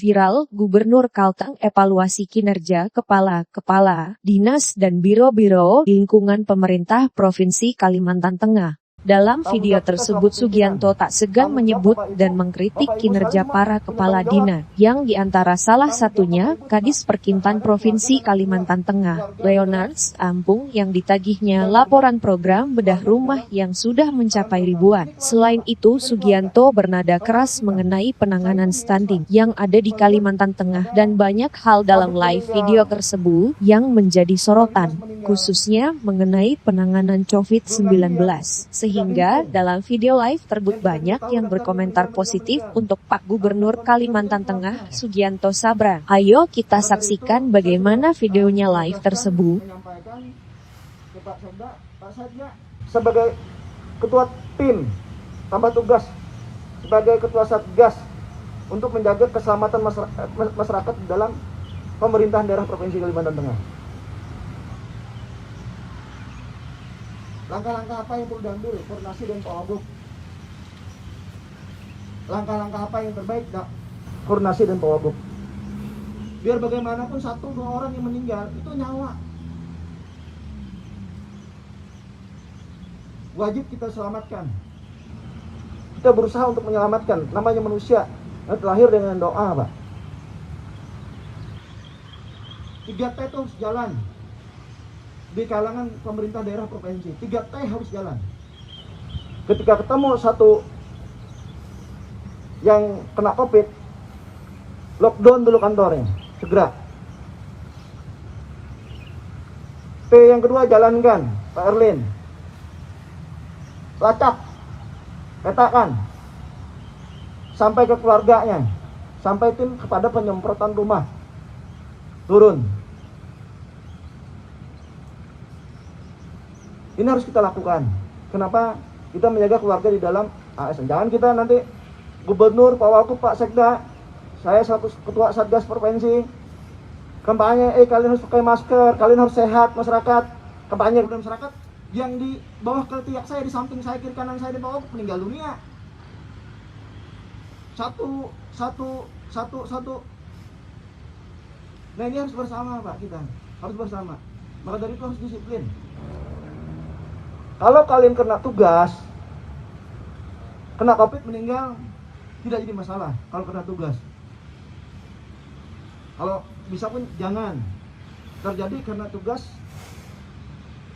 Viral, Gubernur Kalteng evaluasi kinerja kepala-kepala dinas dan biro-biro di lingkungan pemerintah Provinsi Kalimantan Tengah. Dalam video tersebut Sugianto tak segan menyebut dan mengkritik kinerja para kepala dinas, yang diantara salah satunya Kadis Perkintan Provinsi Kalimantan Tengah, Leonard Ampung, yang ditagihnya laporan program bedah rumah yang sudah mencapai ribuan. Selain itu, Sugianto bernada keras mengenai penanganan stunting yang ada di Kalimantan Tengah dan banyak hal dalam live video tersebut yang menjadi sorotan, khususnya mengenai penanganan COVID-19. Sehingga dalam video live tersebut banyak yang berkomentar positif untuk Pak Gubernur Kalimantan Tengah Sugianto Sabran. Ayo kita saksikan bagaimana videonya live tersebut. Sebagai ketua tim tambah tugas sebagai ketua Satgas untuk menjaga keselamatan masyarakat dalam pemerintahan daerah Provinsi Kalimantan Tengah. Langkah-langkah apa yang perlu diambil? Koordinasi dan Pak. Langkah-langkah apa yang terbaik? Koordinasi dan Pak. Biar bagaimanapun 1-2 orang yang meninggal itu nyawa. Wajib kita selamatkan. Kita berusaha untuk menyelamatkan. Namanya manusia terlahir dengan doa, Pak. 3T itu harus jalan di kalangan pemerintah daerah provinsi. 3T harus jalan. Ketika ketemu satu yang kena COVID, lockdown dulu kantornya, segera. P yang kedua, jalankan, Pak Erlin. Lacak, petakan, sampai ke keluarganya, sampai tim kepada penyemprotan rumah, turun. Ini harus kita lakukan. Kenapa? Kita menjaga keluarga di dalam ASN. Jangan kita nanti Gubernur, Pak Wagub, Pak Sekda, saya selaku ketua Satgas Provinsi, kampanye, kalian harus pakai masker, kalian harus sehat masyarakat. Kampanye kepada masyarakat, yang di bawah ketiak saya, di samping saya, kiri kanan saya, di Pak Wagub meninggal dunia. Satu. Nah ini harus bersama, Pak, kita harus bersama. Maka dari itu harus disiplin. Kalau kalian kena tugas, kena COVID meninggal, tidak jadi masalah kalau kena tugas. Kalau bisa pun jangan terjadi karena tugas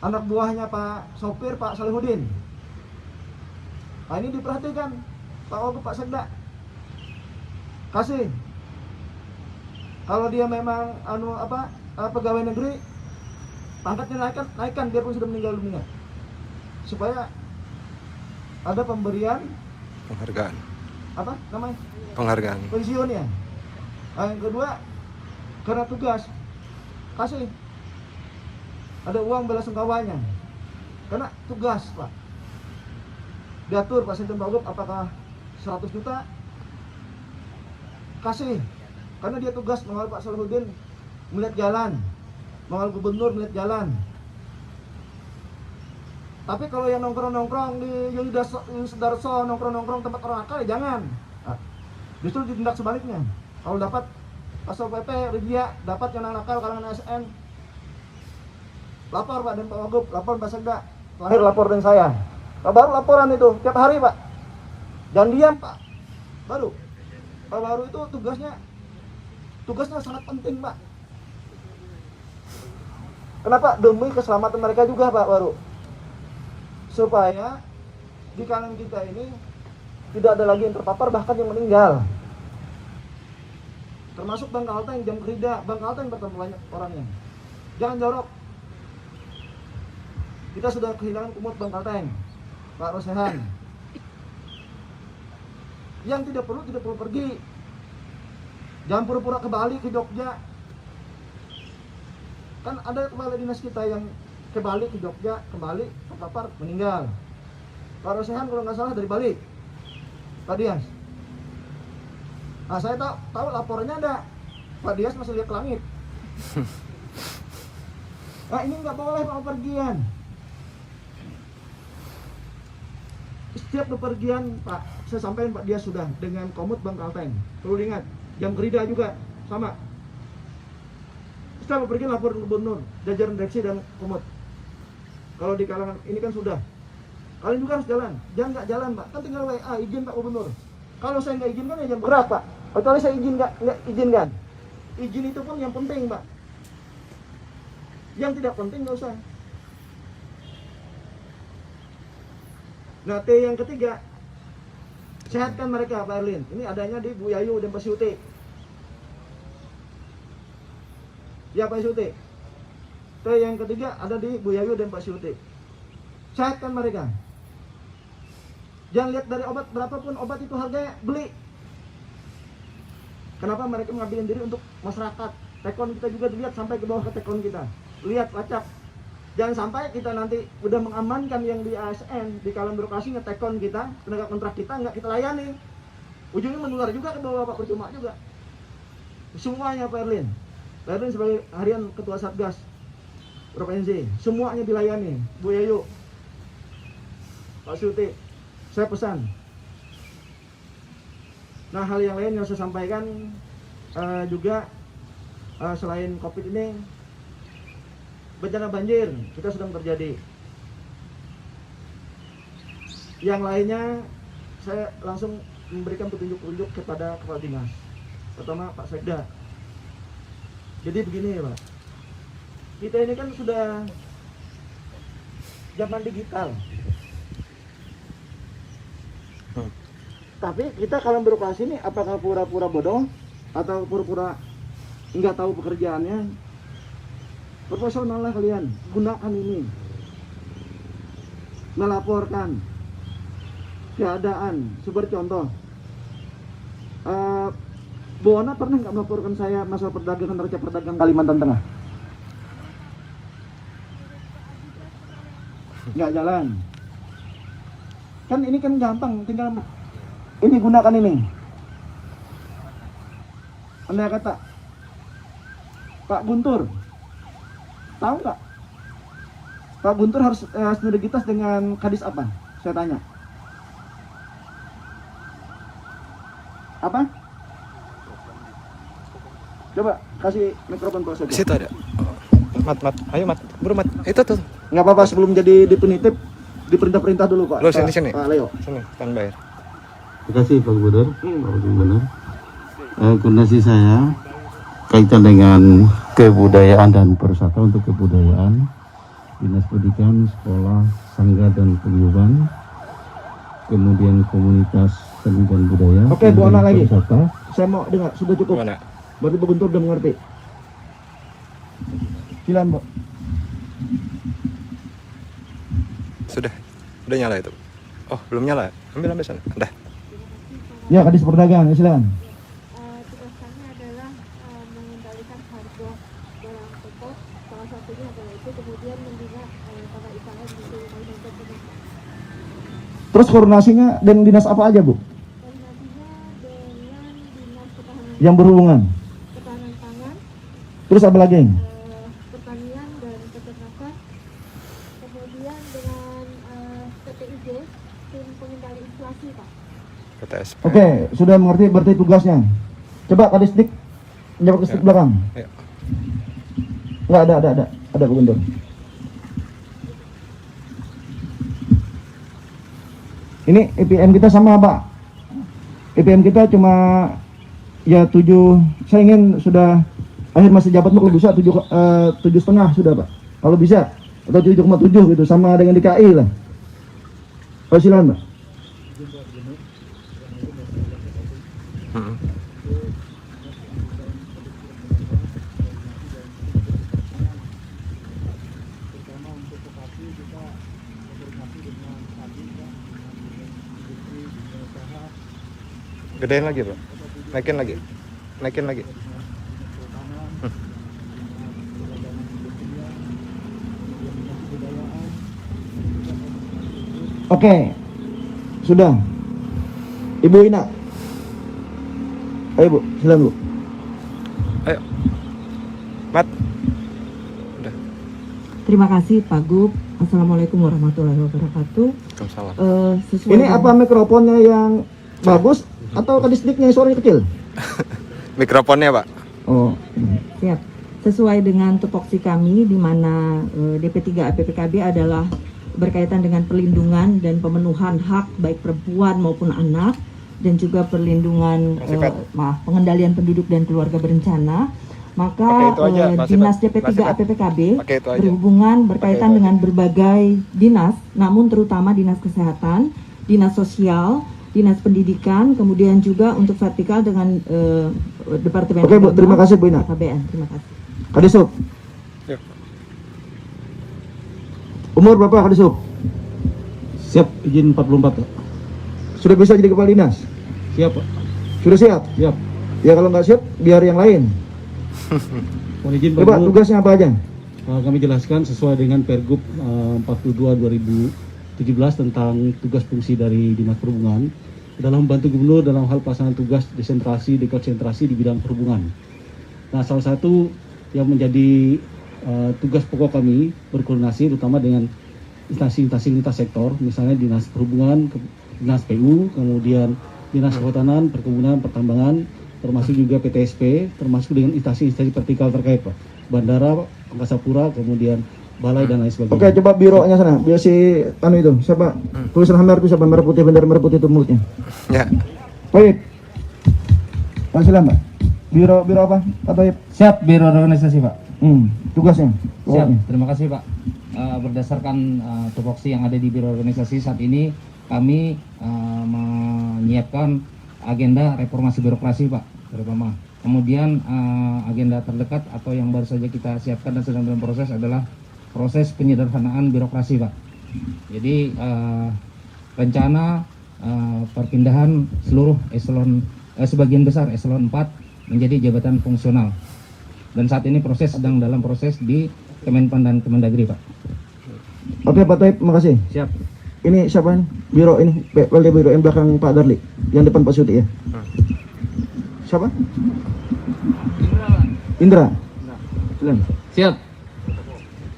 anak buahnya Pak Sopir, Pak Salihudin. Nah ini diperhatikan Pak Wagub, Pak Sekda. Kasih. Kalau dia memang pegawai negeri, pangkatnya naikkan biarpun sudah meninggal dunia. Supaya ada pemberian penghargaan. Apa namanya? Penghargaan. Pensiun ya. Nah, yang kedua, karena tugas, kasih. Ada uang belasungkawanya. Karena tugas, Pak. Diatur Pak Sinten Wagub apakah 100 juta? Kasih. Karena dia tugas mengawal Pak Salihudin melihat jalan, mengawal Gubernur melihat jalan. Tapi kalau yang nongkrong-nongkrong di Sudarso, nongkrong-nongkrong tempat orang nakal, ya jangan. Nah, justru ditindak sebaliknya. Kalau dapat Pasal PP, Regia, dapat yang nakal kalangan ASN, lapor Pak dan Pak Wagub, lapor Pak Sekda. Terakhir lapor dan saya. Pak baru laporan itu tiap hari, Pak. Jangan diam, Pak. Baru. Pak baru itu tugasnya sangat penting, Pak. Kenapa? Demi keselamatan mereka juga, Pak baru. Supaya di kalangan kita ini tidak ada lagi yang terpapar, bahkan yang meninggal. Termasuk Bang Kalteng, jam kerja Bang Kalteng bertambah banyak orangnya. Jangan jorok. Kita sudah kehilangan kumut Bang Kalteng, Pak Rosehan. Yang tidak perlu pergi. Jangan pura-pura ke Bali, ke Jogja. Kan ada kepala dinas kita yang ke Bali, ke Jogja, kembali terpapar, meninggal. Pak Rosehan kalau nggak salah dari Bali, Pak Dias. Nah saya tahu laporannya ada, Pak Dias masih lihat ke langit. Nah ini nggak boleh Pak pergian. Setiap bepergian Pak, saya sampaikan Pak Dias sudah dengan komut Bang Kalteng. Perlu diingat, Jam kerja juga sama. Setelah pergi lapor ke gubernur, jajaran direksi dan komod. Kalau di kalangan ini kan sudah. Kalian juga harus jalan. Jangan nggak jalan, Pak. Kan tinggal WA izin Pak Gubernur. Kalau saya nggak izinkan ya jangan bergerak, Pak. Kecuali saya nggak izinkan. Izin itu pun yang penting, Pak. Yang tidak penting nggak usah. Nah, T yang ketiga, sehatkan mereka, Pak Erlin. Ini adanya di Bu Yayu dan Pak Syuti. Ya, Pak Syuti. T yang ketiga ada di Bu Yayu dan Pak Syuti. Sehatkan mereka. Jangan lihat dari obat, berapapun obat itu harganya, beli. Kenapa mereka mengambil diri untuk masyarakat? Tekon kita juga dilihat sampai ke bawah ke tekon kita. Lihat, lacak. Jangan sampai kita nanti udah mengamankan yang di ASN, di kalangan birokrasi ngetekon kita, tenaga kontrak kita nggak kita layani. Ujungnya menular juga ke bawah, Pak, percuma juga. Semuanya Pak Erlin. Pak Erlin sebagai harian ketua Satgas Provinsi, semuanya dilayani. Bu Yayu, Pak Suti, saya pesan. Nah, hal yang lain yang saya sampaikan juga selain COVID ini, bencana banjir kita sedang terjadi. Yang lainnya saya langsung memberikan petunjuk-petunjuk kepada kepala dinas, pertama Pak Sekda. Jadi begini ya Pak, kita ini kan sudah zaman digital. Tapi kita kalau birokrasi ini apakah pura-pura bodoh atau pura-pura nggak tahu pekerjaannya? Profesional lah kalian, gunakan ini. Melaporkan keadaan, seperti contoh Bu Ona pernah nggak melaporkan saya masalah perdagangan neraca perdagangan Kalimantan Tengah? Nggak jalan. Kan ini kan gampang, tinggal ini gunakan ini. Anda kata Pak Guntur, tahu nggak? Pak Guntur harus sinergitas dengan kadis apa? Saya tanya. Apa? Coba kasih mikrofon Pak Sekda. Situ ada. Mat, ayo Mat, buru Mat. Itu tuh. Nggak apa-apa, sebelum jadi definitif diperintah-perintah dulu Pak. Lo sini. Pak Leo. Sini, standby. Terima kasih Pak Gubernur. Pak Gubernur. Koordinasi saya kaitan dengan kebudayaan dan pariwisata untuk kebudayaan, Dinas Pendidikan, Sekolah, Sangga dan Paguyuban, kemudian komunitas seni dan budaya. Oke, Bu Ana lagi. Pariwisata. Saya mau dengar, sudah cukup. Mana? Berarti Pak Guntur udah mengerti. Silakan, Bu. Sudah nyala itu. Oh, belum nyala. Ambil sana. Dah. Ya, kadis perdagangan, silakan. Tugas kami adalah mengendalikan harga barang pokok, salah satunya adalah itu, kemudian membina para IKM di seluruh Kalimantan Tengah. Terus koordinasinya dengan dinas apa aja, Bu? Koordinasinya dengan Dinas Ketahanan Yang berhubungan. Pangan, Terus apa lagi? Pertanian dan Peternakan, kemudian dengan PPIJ, tim pengendali inflasi, Pak. PTSP. Oke, sudah mengerti berarti tugasnya. Coba kadisdik menjawab ke stick belakang. Ya. Enggak ada Pak Guntur. Ini EPM kita sama Pak. EPM kita cuma ya 7. Saya ingin sudah akhir masa jabatanmu kalau bisa 7,5 sudah Pak. Kalau bisa atau 7,7 gitu sama dengan DKI lah. Silakan Pak. Gedein lagi, Bro. Naikin lagi. Oke, sudah. Ibu Ina, ayo Bu, silakan Bu. Ayo. Mat. Udah. Terima kasih Pak Gub. Assalamualaikum warahmatullahi wabarakatuh. Waalaikumsalam. Sesuai Ini apa mikrofonnya yang bagus atau kadisdiknya yang suaranya kecil? mikrofonnya Pak. Oh, Siap. Sesuai dengan tupoksi kami, di mana DP3 APPKB adalah berkaitan dengan perlindungan dan pemenuhan hak baik perempuan maupun anak, dan juga perlindungan pengendalian penduduk dan keluarga berencana. Maka Pakai itu aja, Mas Dinas Sifat. DP3 Mas Sifat. APPKB Pakai itu aja. berhubungan berkaitan Pakai itu dengan berbagai dinas, namun terutama Dinas Kesehatan, Dinas Sosial, Dinas Pendidikan, kemudian juga untuk vertikal dengan Departemen Oke, Bu, Agama, terima kasih, Bu Ina. KBN. Terima kasih. Kadisub. Yuk. Umur berapa Kadisub? Siap, izin 44 Pak. Sudah bisa jadi kepala dinas? Siap Pak. Sudah siap? Siap. Ya kalau nggak siap, biar yang lain. Mohon izin Pak Coba Gubernur, tugasnya apa aja? kami jelaskan sesuai dengan Pergub 42 2017 tentang tugas fungsi dari Dinas Perhubungan dalam membantu Gubernur dalam hal pelaksanaan tugas desentrasi, dekonsentrasi di bidang perhubungan. Nah, salah satu yang menjadi tugas pokok kami berkoordinasi terutama dengan instansi-instansi lintas sektor, misalnya Dinas Perhubungan, Dinas PU, kemudian Dinas Kehutanan, Perkebunan, Pertambangan, termasuk juga PTSP, termasuk dengan instansi-instansi vertikal terkait Pak, Bandara, Angkasa Pura, kemudian Balai dan lain sebagainya. Oke, coba bironya sana. Biar si anu itu, siapa? Tulisan hammer itu siapa? Merah putih, bendera merah putih itu mulutnya. Ya. Baik. Pak silakan, Pak. Biro apa? Pak Taib. Siap, Biro Organisasi Pak. Tugasnya. Siap, Pokoknya. terima kasih Pak. Berdasarkan tupoksi yang ada di Biro Organisasi saat ini, kami menyiapkan agenda reformasi birokrasi Pak, terutama. Kemudian agenda terdekat atau yang baru saja kita siapkan dan sedang dalam proses adalah proses penyederhanaan birokrasi Pak. Jadi rencana perpindahan seluruh eselon, sebagian besar eselon 4 menjadi jabatan fungsional. Dan saat ini sedang dalam proses di Kemenpan dan Kemendagri Pak. Oke, Pak Taib, makasih. Siap. Ini siapa ini? Biro ini, PLD Biro yang belakang Pak Darli, yang depan Pak Suti ya. Siapa? Indra. Silakan. Siap.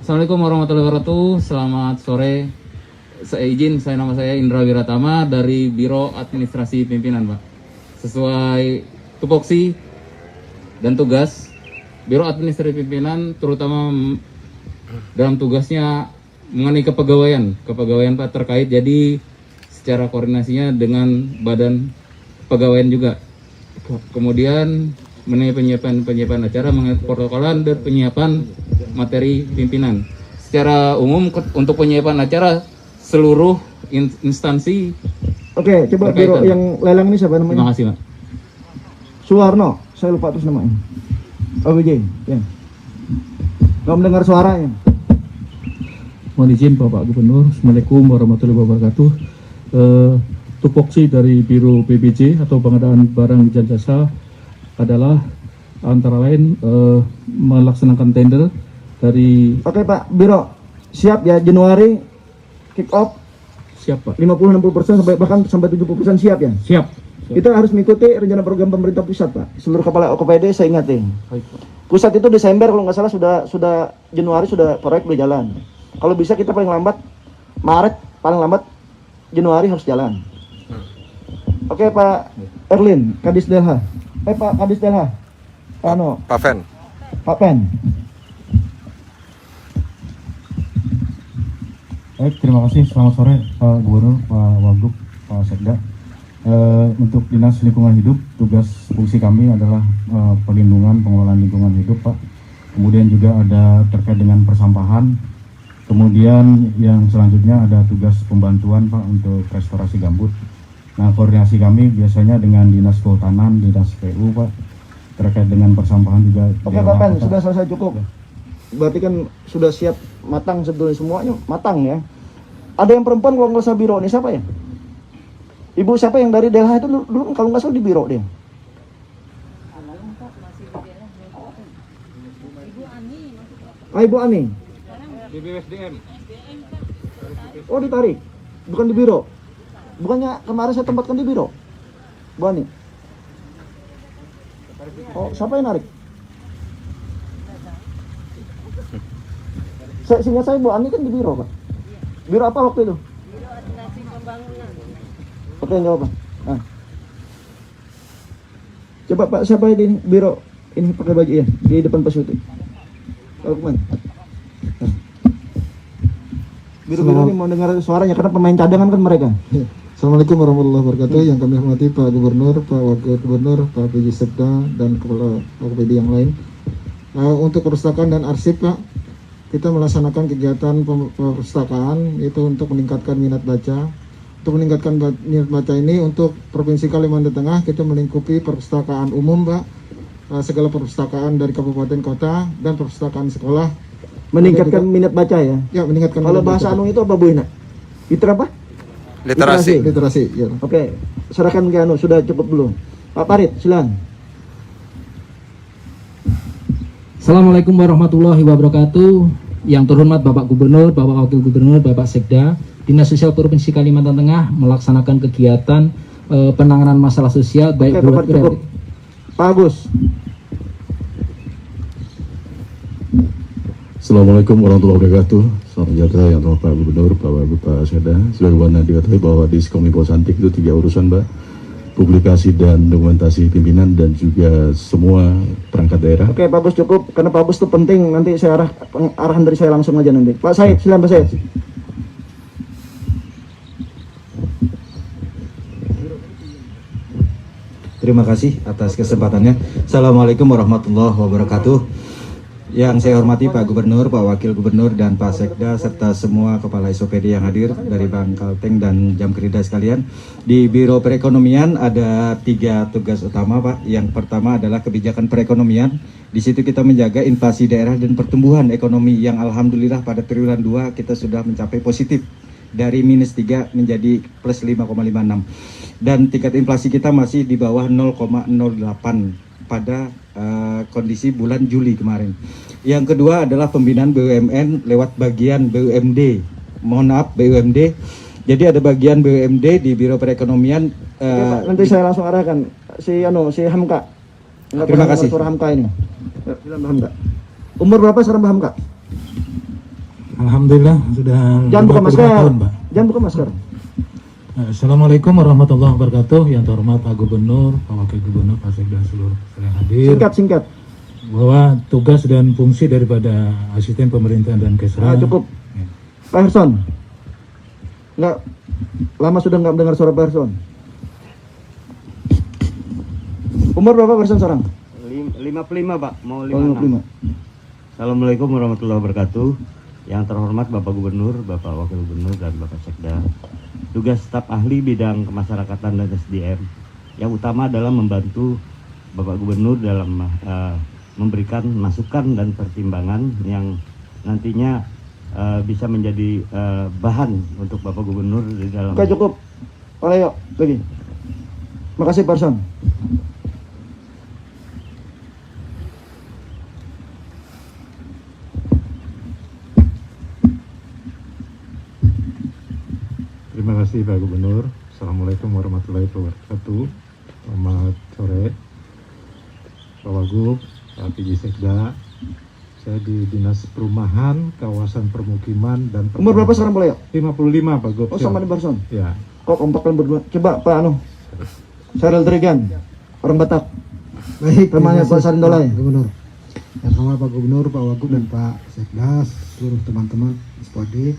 Assalamualaikum warahmatullahi wabarakatuh. Selamat sore. Nama saya Indra Wiratama dari Biro Administrasi Pimpinan, Pak. Sesuai tupoksi dan tugas, Biro Administrasi Pimpinan terutama dalam tugasnya mengenai kepegawaian Pak terkait, jadi secara koordinasinya dengan Badan Kepegawaian juga. Kemudian mengenai penyiapan acara, mengenai protokolan dan penyiapan materi pimpinan. Secara umum untuk penyiapan acara seluruh instansi. Oke, coba berkaitan, biro yang lelang ini siapa namanya? Terima kasih, Pak. Suwarno, saya lupa terus namanya. OBJ, ya. Nggak mendengar suaranya. Mohon izin Bapak Gubernur, Assalamualaikum warahmatullahi wabarakatuh. Tupoksi dari Biro PBJ atau pengadaan barang dan jasa adalah antara lain melaksanakan tender dari. Oke Pak, Biro siap ya, Januari kick off. Siap Pak. 50-60% sampai bahkan sampai 70% siap ya. Siap. Kita harus mengikuti rencana program pemerintah pusat Pak. Seluruh kepala OKPD saya ingatin. Baik, Pak. Pusat itu Desember kalau nggak salah sudah Januari sudah proyek udah jalan. Kalau bisa kita paling lambat Maret, paling lambat Januari harus jalan. Oke Pak Erlin, Kadis Delha. Pak Kadis Delha. Pak Fen. Pak Pen. Baik, terima kasih. Selamat sore Pak Gubernur, Pak Wagub, Pak Sekda. Untuk Dinas Lingkungan Hidup, tugas fungsi kami adalah perlindungan pengelolaan lingkungan hidup Pak. Kemudian juga ada terkait dengan persampahan. Kemudian yang selanjutnya ada tugas pembantuan Pak untuk restorasi gambut. Nah, koordinasi kami biasanya dengan Dinas Kehutanan, Dinas PU Pak, terkait dengan persampahan juga. Oke Pak Pen, sudah selesai cukup. Berarti kan sudah siap matang sebetulnya, semuanya matang ya. Ada yang perempuan kalau nggak salah biro ini siapa ya? Ibu siapa yang dari Delha itu dulu kalau nggak salah di biro dia. Ibu Ani. BPSDM. Oh ditarik, bukan di biro. Bukannya kemarin saya tempatkan di biro, Bu Ani. Oh siapa yang narik? Seingat saya Bu Ani kan di biro Pak. Biro apa waktu itu? Biro Administrasi Pembangunan. Oke jawab Pak. Nah. Coba Pak, siapa di biro ini pakai baju ya di depan Pak Suti. Pak Lukman. Biro-biro ini mau dengar suaranya karena pemain cadangan kan mereka. Assalamualaikum warahmatullahi wabarakatuh. Yang kami hormati Pak Gubernur, Pak Wakil Gubernur, Pak PJ Sekda, dan Kepala OPD yang lain. Untuk perpustakaan dan arsip, Pak, kita melaksanakan kegiatan perpustakaan itu untuk meningkatkan minat baca. Untuk meningkatkan minat baca ini untuk Provinsi Kalimantan Tengah kita melingkupi perpustakaan umum, Pak, segala perpustakaan dari kabupaten kota dan perpustakaan sekolah. Meningkatkan minat baca ya. Ya, meningkatkan. Kalau bahasa Anu itu apa Bu Ina? Itu apa? Literasi. Literasi, ya. Oke, serahkan ke Anu, sudah cukup belum? Pak Farid, silakan. Assalamualaikum warahmatullahi wabarakatuh. Yang terhormat Bapak Gubernur, Bapak Wakil Gubernur, Bapak Sekda, Dinas Sosial Provinsi Kalimantan Tengah melaksanakan kegiatan penanganan masalah sosial baik Bapak cukup. Pak Agus. Assalamualaikum warahmatullahi wabarakatuh. Salam sejahtera yang terhormat Pak Gubernur, Pak Wagub, Pak Sekda. Sebagaimana diketahui bahwa di Kominfo Santik itu 3 urusan, Mbak. Publikasi dan dokumentasi pimpinan dan juga semua perangkat daerah. Oke, Pak Agus cukup karena Pak Agus itu penting. Nanti saya arahan dari saya langsung aja nanti. Pak Said, silakan Pak Said. Terima kasih atas kesempatannya. Assalamualaikum warahmatullahi wabarakatuh. Yang saya hormati Pak Gubernur, Pak Wakil Gubernur, dan Pak Sekda, serta semua Kepala SOPD yang hadir dari Bank Kalteng dan Jam Kerja sekalian. Di Biro Perekonomian ada 3 tugas utama, Pak. Yang pertama adalah kebijakan perekonomian. Di situ kita menjaga inflasi daerah dan pertumbuhan ekonomi yang alhamdulillah pada triwulan 2 kita sudah mencapai positif. Dari -3 menjadi plus 5,56. Dan tingkat inflasi kita masih di bawah 0,08 pada kondisi bulan Juli kemarin. Yang kedua adalah pembinaan BUMN lewat bagian BUMD. Mohon maaf, BUMD. Jadi ada bagian BUMD di Biro Perekonomian. Pak, nanti saya langsung arahkan si Hamka. Terima kasih. Suara Hamka ini. Ya, silakan Mbak Hamka. Umur berapa sekarang Mbak Hamka? Alhamdulillah sudah. Jangan buka masker. Tahun, Pak. Jangan buka masker. Assalamualaikum warahmatullahi wabarakatuh. Yang terhormat Pak Gubernur, Pak Wakil Gubernur, Pak Sekda, seluruh yang hadir. Singkat. Bahwa tugas dan fungsi daripada asisten pemerintahan dan Kesra. Cukup. Ya. Pak Herson. Enggak, lama sudah nggak mendengar suara Pak Herson. Umur berapa Pak Herson sekarang? 55 Pak, mau 56. Assalamualaikum warahmatullahi wabarakatuh. Yang terhormat Bapak Gubernur, Bapak Wakil Gubernur, dan Bapak Sekda. Tugas staf ahli bidang kemasyarakatan dan SDM yang utama adalah membantu Bapak Gubernur dalam memberikan masukan dan pertimbangan yang nantinya bisa menjadi bahan untuk Bapak Gubernur di dalam. Oke, cukup. Oleh yuk, lagi. Makasih Pak Herson. Terima kasih Pak Gubernur. Assalamualaikum warahmatullahi wabarakatuh. Selamat sore Pak Wagub, Pak PJ Sekda. Saya di Dinas Perumahan, Kawasan Permukiman dan Umur berapa sekarang boleh ya? 55 Pak Gub. Oh sama di Barson? Ya. Kok kompak kan berdua? Coba Pak Saril Drigan, orang Batak. Baik, temannya Pak Sarindolai. Gubernur. Yang sama Pak Gubernur, Pak Wagub dan Pak Sekda, seluruh teman-teman SPOD.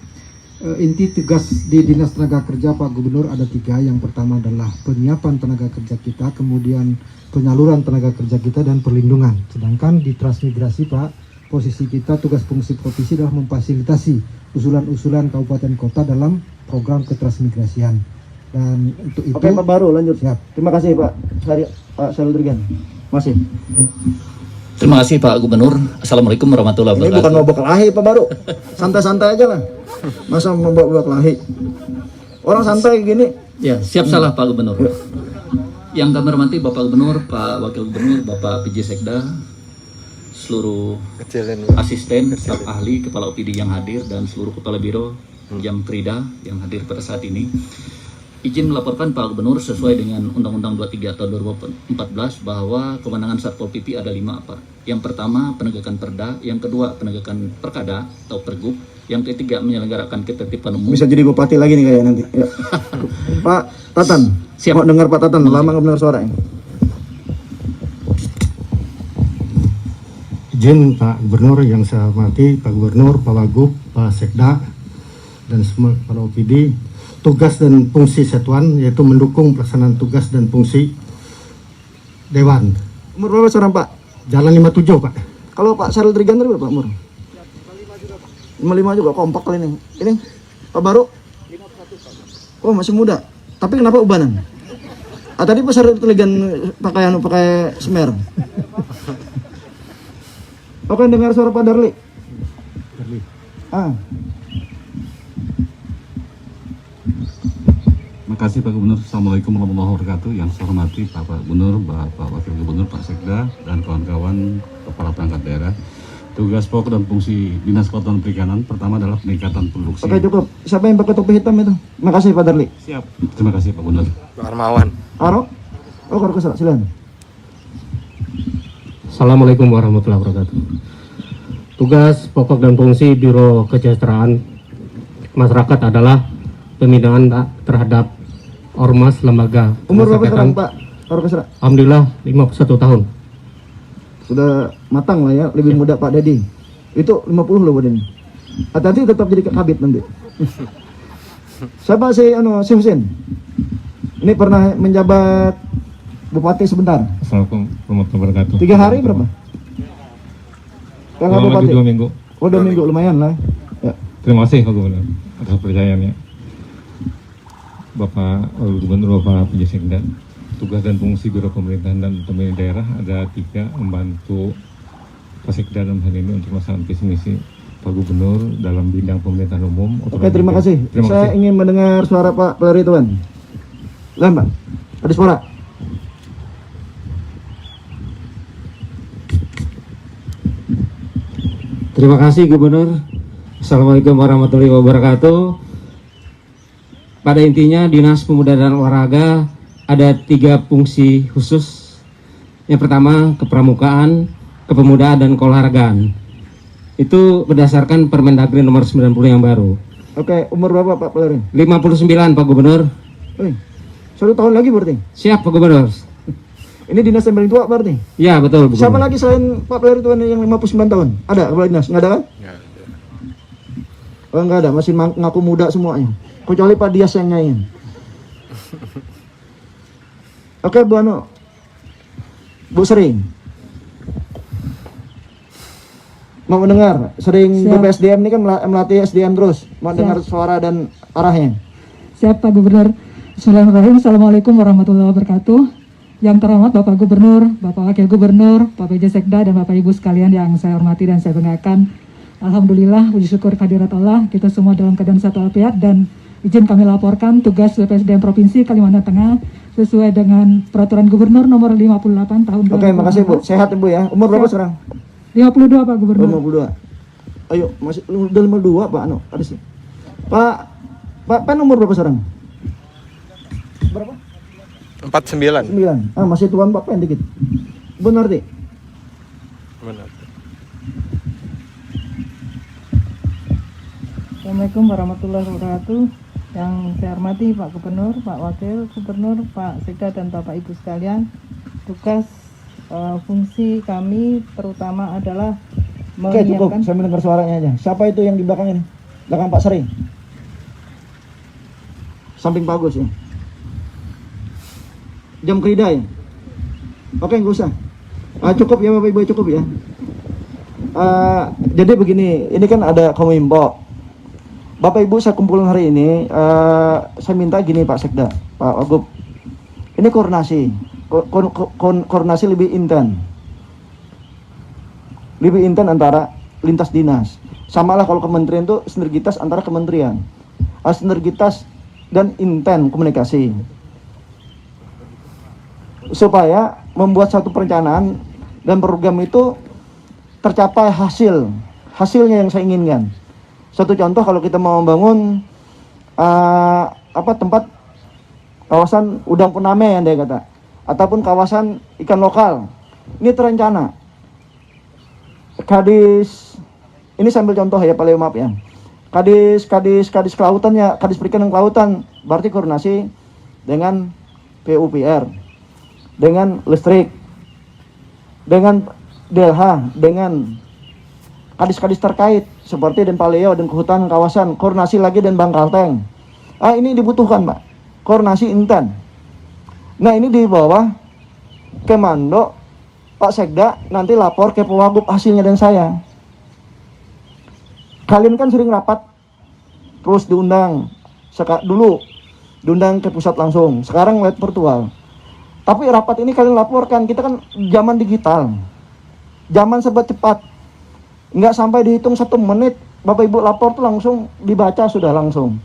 Inti tugas di Dinas Tenaga Kerja Pak Gubernur ada 3. Yang pertama adalah penyiapan tenaga kerja kita, kemudian penyaluran tenaga kerja kita, dan perlindungan. Sedangkan di transmigrasi Pak, posisi kita tugas fungsi provinsi adalah memfasilitasi usulan-usulan kabupaten kota dalam program ketransmigrasian. Dan untuk itu. Oke Pak Baru lanjut. Siap. Terima kasih Pak Saril Drigan. Masih. Terima kasih Pak Gubernur. Assalamualaikum warahmatullahi wabarakatuh. Ini bukan mau bawa kelahi Pak Baru. Santai-santai aja lah. Masa mau bawa kelahi. Orang santai gini. Ya, siap salah Pak Gubernur. Yang kami hormati Bapak Gubernur, Pak Wakil Gubernur, Bapak PJ Sekda, seluruh asisten, staf ahli, kepala OPD yang hadir, dan seluruh kepala biro Jam Krida yang hadir pada saat ini. Izin melaporkan Pak Gubernur sesuai dengan Undang-Undang 23 tahun 2014 bahwa kewenangan Satpol PP ada 5 Pak. Yang pertama penegakan perda, yang kedua penegakan perkada atau pergub, yang ketiga menyelenggarakan ketertiban umum. Bisa jadi bupati lagi nih kayak nanti. Ya. Pak Tatan, siap. Mau dengar Pak Tatan, lama nggak dengar suaranya. Izin Pak Gubernur yang saya hormati, Pak Gubernur, Pak Wagub, Pak Sekda, dan semua para OPD. Tugas dan fungsi satuan yaitu mendukung pelaksanaan tugas dan fungsi Dewan. Umur berapa sekarang Pak? Jalan 57 Pak. Kalau Pak Syaril Trigan tadi berapa umur? 55 juga, kompak kali ini. Ini Pak Baru? 51. Oh masih muda. Tapi kenapa ubanan? Tadi Pak Syaril Trigan pakai semer. Oke, dengar suara Pak Darli. Terima kasih Pak Gubernur. Assalamualaikum warahmatullahi wabarakatuh. Yang saya hormati Pak Gubernur, Bapak Wakil Gubernur, Pak Sekda, dan kawan-kawan kepala perangkat daerah. Tugas pokok dan fungsi Dinas Kelautan dan Perikanan pertama adalah peningkatan produksi. Oke, cukup. Siapa yang pakai topi hitam itu? Terima kasih Pak Darli. Siap. Terima kasih Pak Gubernur. Pak Armawan. Aro? Oh, Karo Kesra, silakan. Assalamualaikum warahmatullahi wabarakatuh. Tugas pokok dan fungsi Biro Kesejahteraan Masyarakat adalah pembinaan terhadap ormas lembaga. Umur berapa sekarang Pak? Karo Kesra? Alhamdulillah 51 tahun. Sudah matang lah ya, lebih muda Pak Dedi. Itu 50 loh badannya. Nanti tetap jadi kabit nanti. Siapa si Husin? Ini pernah menjabat bupati sebentar. Assalamualaikum warahmatullahi wabarakatuh. 3 hari berapa? Kalau bupati 2 minggu. Oh 2 minggu lumayan lah. Ya. Terima kasih Pak Gubernur atas kepercayaannya. Bapak Gubernur, Bapak PJ Sekda. Tugas dan fungsi Biro Pemerintahan dan Pemerintahan Daerah ada 3, membantu Pak Sekda dalam hal ini untuk melaksanakan visi misi Pak Gubernur dalam bidang pemerintahan umum. Oke, terima kasih. Saya ingin mendengar suara Pak Peleri Tuan. Pak. Ada suara. Terima kasih Gubernur. Assalamualaikum warahmatullahi wabarakatuh. Pada intinya Dinas Pemuda dan Olahraga ada 3 fungsi khusus. Yang pertama kepramukaan, kepemudaan, dan keolahragaan. Itu berdasarkan Permendagri nomor 90 yang baru. Oke, umur berapa Pak Peleri? 59 Pak Gubernur. 1 tahun lagi berarti? Siap Pak Gubernur. Ini dinas yang paling tua berarti? Ya betul Gubernur. Siapa lagi selain Pak Peleri Tuan yang 59 tahun? Ada kepala dinas? Nggak ada kan? Oh nggak ada, masih ngaku muda semuanya. Kecuali Pak Dias yang nyanyiin. Oke Bu Bu Sering. Mau mendengar? Sering BPSDM ini kan melatih SDM terus. Mau dengar suara dan arahnya? Siap Pak Gubernur. Bismillahirrahmanirrahim. Assalamualaikum warahmatullahi wabarakatuh. Yang terhormat Bapak Gubernur, Bapak Wakil Gubernur, Pak PJ Sekda, dan Bapak Ibu sekalian yang saya hormati dan saya banggakan. Alhamdulillah, puji syukur kehadirat Allah, kita semua dalam keadaan satu walafiat, dan izin kami laporkan tugas BPSDM Provinsi Kalimantan Tengah sesuai dengan Peraturan Gubernur nomor 58 tahun 2018. Oke, makasih Bu. Sehat Ibu ya. Umur berapa sekarang? 52 Pak Gubernur. 52. Ayo, masih udah 52 Pak Ada sih. Pak Pen umur berapa sekarang? Berapa? 49. 9. Masih tuan Pak Pen dikit. Benar deh. Benar. Assalamualaikum warahmatullahi wabarakatuh. Yang saya hormati Pak Gubernur, Pak Wakil Gubernur, Pak Sekda, dan Bapak Ibu sekalian. Tugas fungsi kami terutama adalah Oke, cukup. Saya mendengar suaranya aja. Siapa itu yang di belakang ini? Belakang Pak Sering. Samping Pak Agus ya. Jam kerida ya. Oke, nggak usah. Cukup ya Bapak Ibu, cukup ya. Jadi begini, ini kan ada Kominfo. Bapak Ibu saya kumpulin hari ini, saya minta gini Pak Sekda, Pak Wagub. Ini koordinasi, koordinasi lebih intens. Lebih intens antara lintas dinas. Sama lah kalau kementerian itu sinergitas antara kementerian. Sinergitas dan intens komunikasi. Supaya membuat satu perencanaan dan program itu tercapai hasilnya yang saya inginkan. Satu contoh, kalau kita mau membangun tempat kawasan udang puname yang dia kata, ataupun kawasan ikan lokal, ini terencana. Kadis, ini sambil contoh ya, paling maaf ya. Kadis kelautan ya, Kadis Perikanan Kelautan, berarti koordinasi dengan PUPR, dengan listrik, dengan DLH dengan kadis-kadis terkait seperti Denpaleo dan Kehutanan Kawasan, koordinasi lagi dan Bang Kalteng. Ini dibutuhkan, Pak, koordinasi intent. Nah, ini di bawah Kemando, Pak Sekda nanti lapor ke Pewagub hasilnya dan saya. Kalian kan sering rapat, terus diundang dulu, diundang ke pusat langsung, sekarang lewat virtual. Tapi rapat ini kalian laporkan, kita kan zaman digital, zaman serba cepat, nggak sampai dihitung 1 menit, Bapak Ibu lapor tuh langsung dibaca sudah langsung.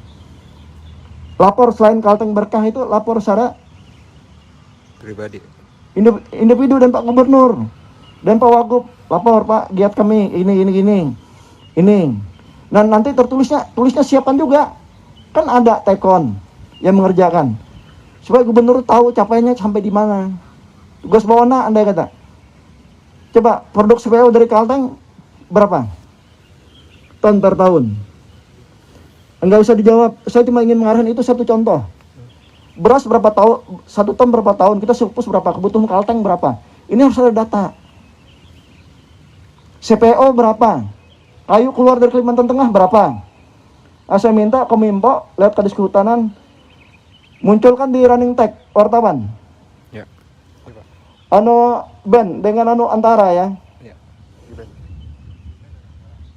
Lapor selain Kalteng Berkah itu lapor secara pribadi, individu dan Pak Gubernur dan Pak Wagub lapor, Pak, giat kami ini. Dan nanti tulisnya siapkan juga, kan ada tekon yang mengerjakan supaya gubernur tahu capaiannya sampai di mana. Tugas bawana Anda kata, coba produk CPO dari Kalteng berapa ton per tahun? Enggak usah dijawab, saya cuma ingin mengarahkan itu satu contoh. Beras berapa tahun, 1 ton berapa tahun, kita surplus berapa, kebutuhan Kalteng berapa, ini harus ada data. CPO berapa, kayu keluar dari Kalimantan Tengah berapa. Saya minta Kominfo lewat Kadis Kehutanan munculkan di running tag wartawan. Ya. Ben dengan antara ya. Ya.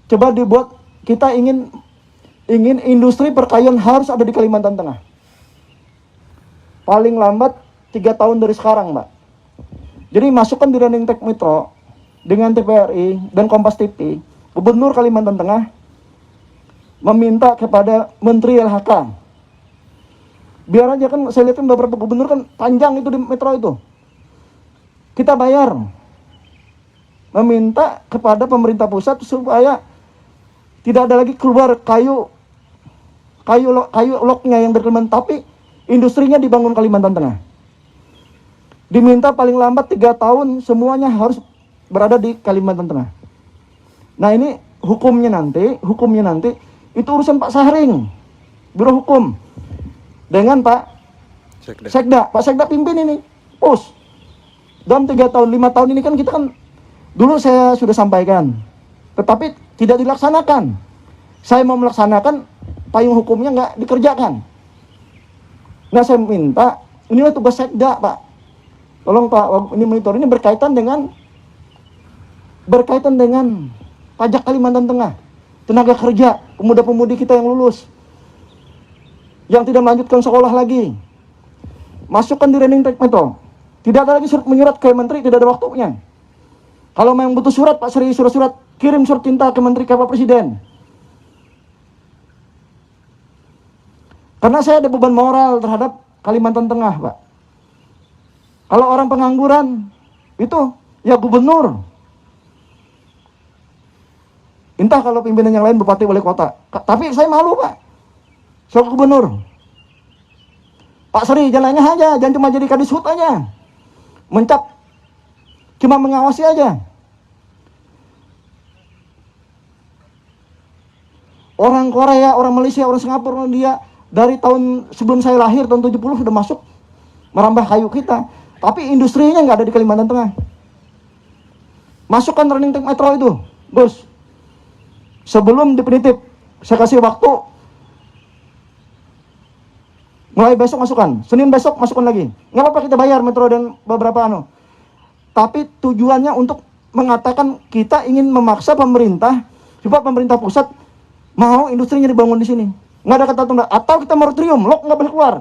Coba dibuat, kita ingin industri perkayuan harus ada di Kalimantan Tengah. Paling lambat 3 tahun dari sekarang, Mbak. Jadi masukkan di running tag Metro dengan TVRI dan Kompas TV, Gubernur Kalimantan Tengah meminta kepada Menteri LHK. Biar aja, kan saya lihat kan beberapa gubernur kan panjang itu di Metro itu. Kita bayar. Meminta kepada pemerintah pusat supaya tidak ada lagi keluar kayu loknya yang dari Kalimantan, tapi industrinya dibangun Kalimantan Tengah. Diminta paling lambat 3 tahun semuanya harus berada di Kalimantan Tengah. Nah, ini hukumnya nanti itu urusan Pak Sahring, Biro Hukum, dengan Pak Sekda. Pak Sekda pimpin ini, dalam 3 tahun, 5 tahun ini kan kita kan, dulu saya sudah sampaikan, tetapi tidak dilaksanakan. Saya mau melaksanakan, payung hukumnya nggak dikerjakan. Nah, saya minta, inilah tugas Sekda, Pak. Tolong Pak, ini monitor ini berkaitan dengan pajak Kalimantan Tengah, tenaga kerja, pemuda-pemudi kita yang lulus, yang tidak melanjutkan sekolah lagi, masukkan di running tag Metro. Tidak ada lagi surat menyurat ke menteri, tidak ada waktunya. Kalau memang butuh surat, Pak Sri, surat-surat, kirim surat cinta ke menteri, ke Pak Presiden. Karena saya ada beban moral terhadap Kalimantan Tengah, Pak. Kalau orang pengangguran, itu ya gubernur. Entah kalau pimpinan yang lain, bupati, wali kota. Tapi saya malu, Pak. Soal gubernur. Pak Sri, jalannya aja, jangan cuma jadi kadishut aja. Mencap, cuma mengawasi aja. Orang Korea, orang Malaysia, orang Singapura, orang dia dari tahun sebelum saya lahir, tahun 70 sudah masuk merambah kayu kita. Tapi industrinya nggak ada di Kalimantan Tengah. Masukkan running tag Metro itu, Gus. Sebelum definitif, saya kasih waktu. Mulai besok masukkan, Senin besok masukkan lagi. Nggak apa-apa, kita bayar Metro dan beberapa Tapi tujuannya untuk mengatakan kita ingin memaksa pemerintah, supaya pemerintah pusat mau industrinya dibangun di sini. Nggak ada kata tunda. Atau kita moratorium, lok nggak boleh keluar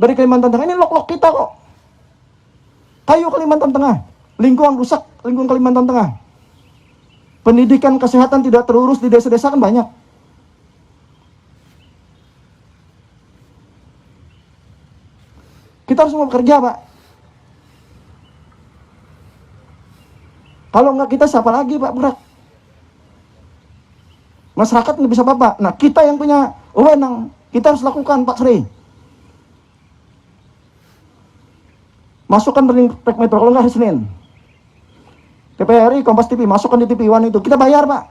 dari Kalimantan Tengah. Ini lok kita kok. Kayu Kalimantan Tengah, lingkungan rusak, lingkungan Kalimantan Tengah. Pendidikan kesehatan tidak terurus di desa-desa kan banyak. Kita harus mau bekerja, Pak. Kalau nggak kita, siapa lagi, Pak Burak? Masyarakat nggak bisa apa-apa. Nah, kita yang punya wewenang, kita harus lakukan, Pak Sri. Masukkan running tag Metro, kalau nggak hari Senin. TVRI, Kompas TV, masukkan di TV One itu. Kita bayar, Pak.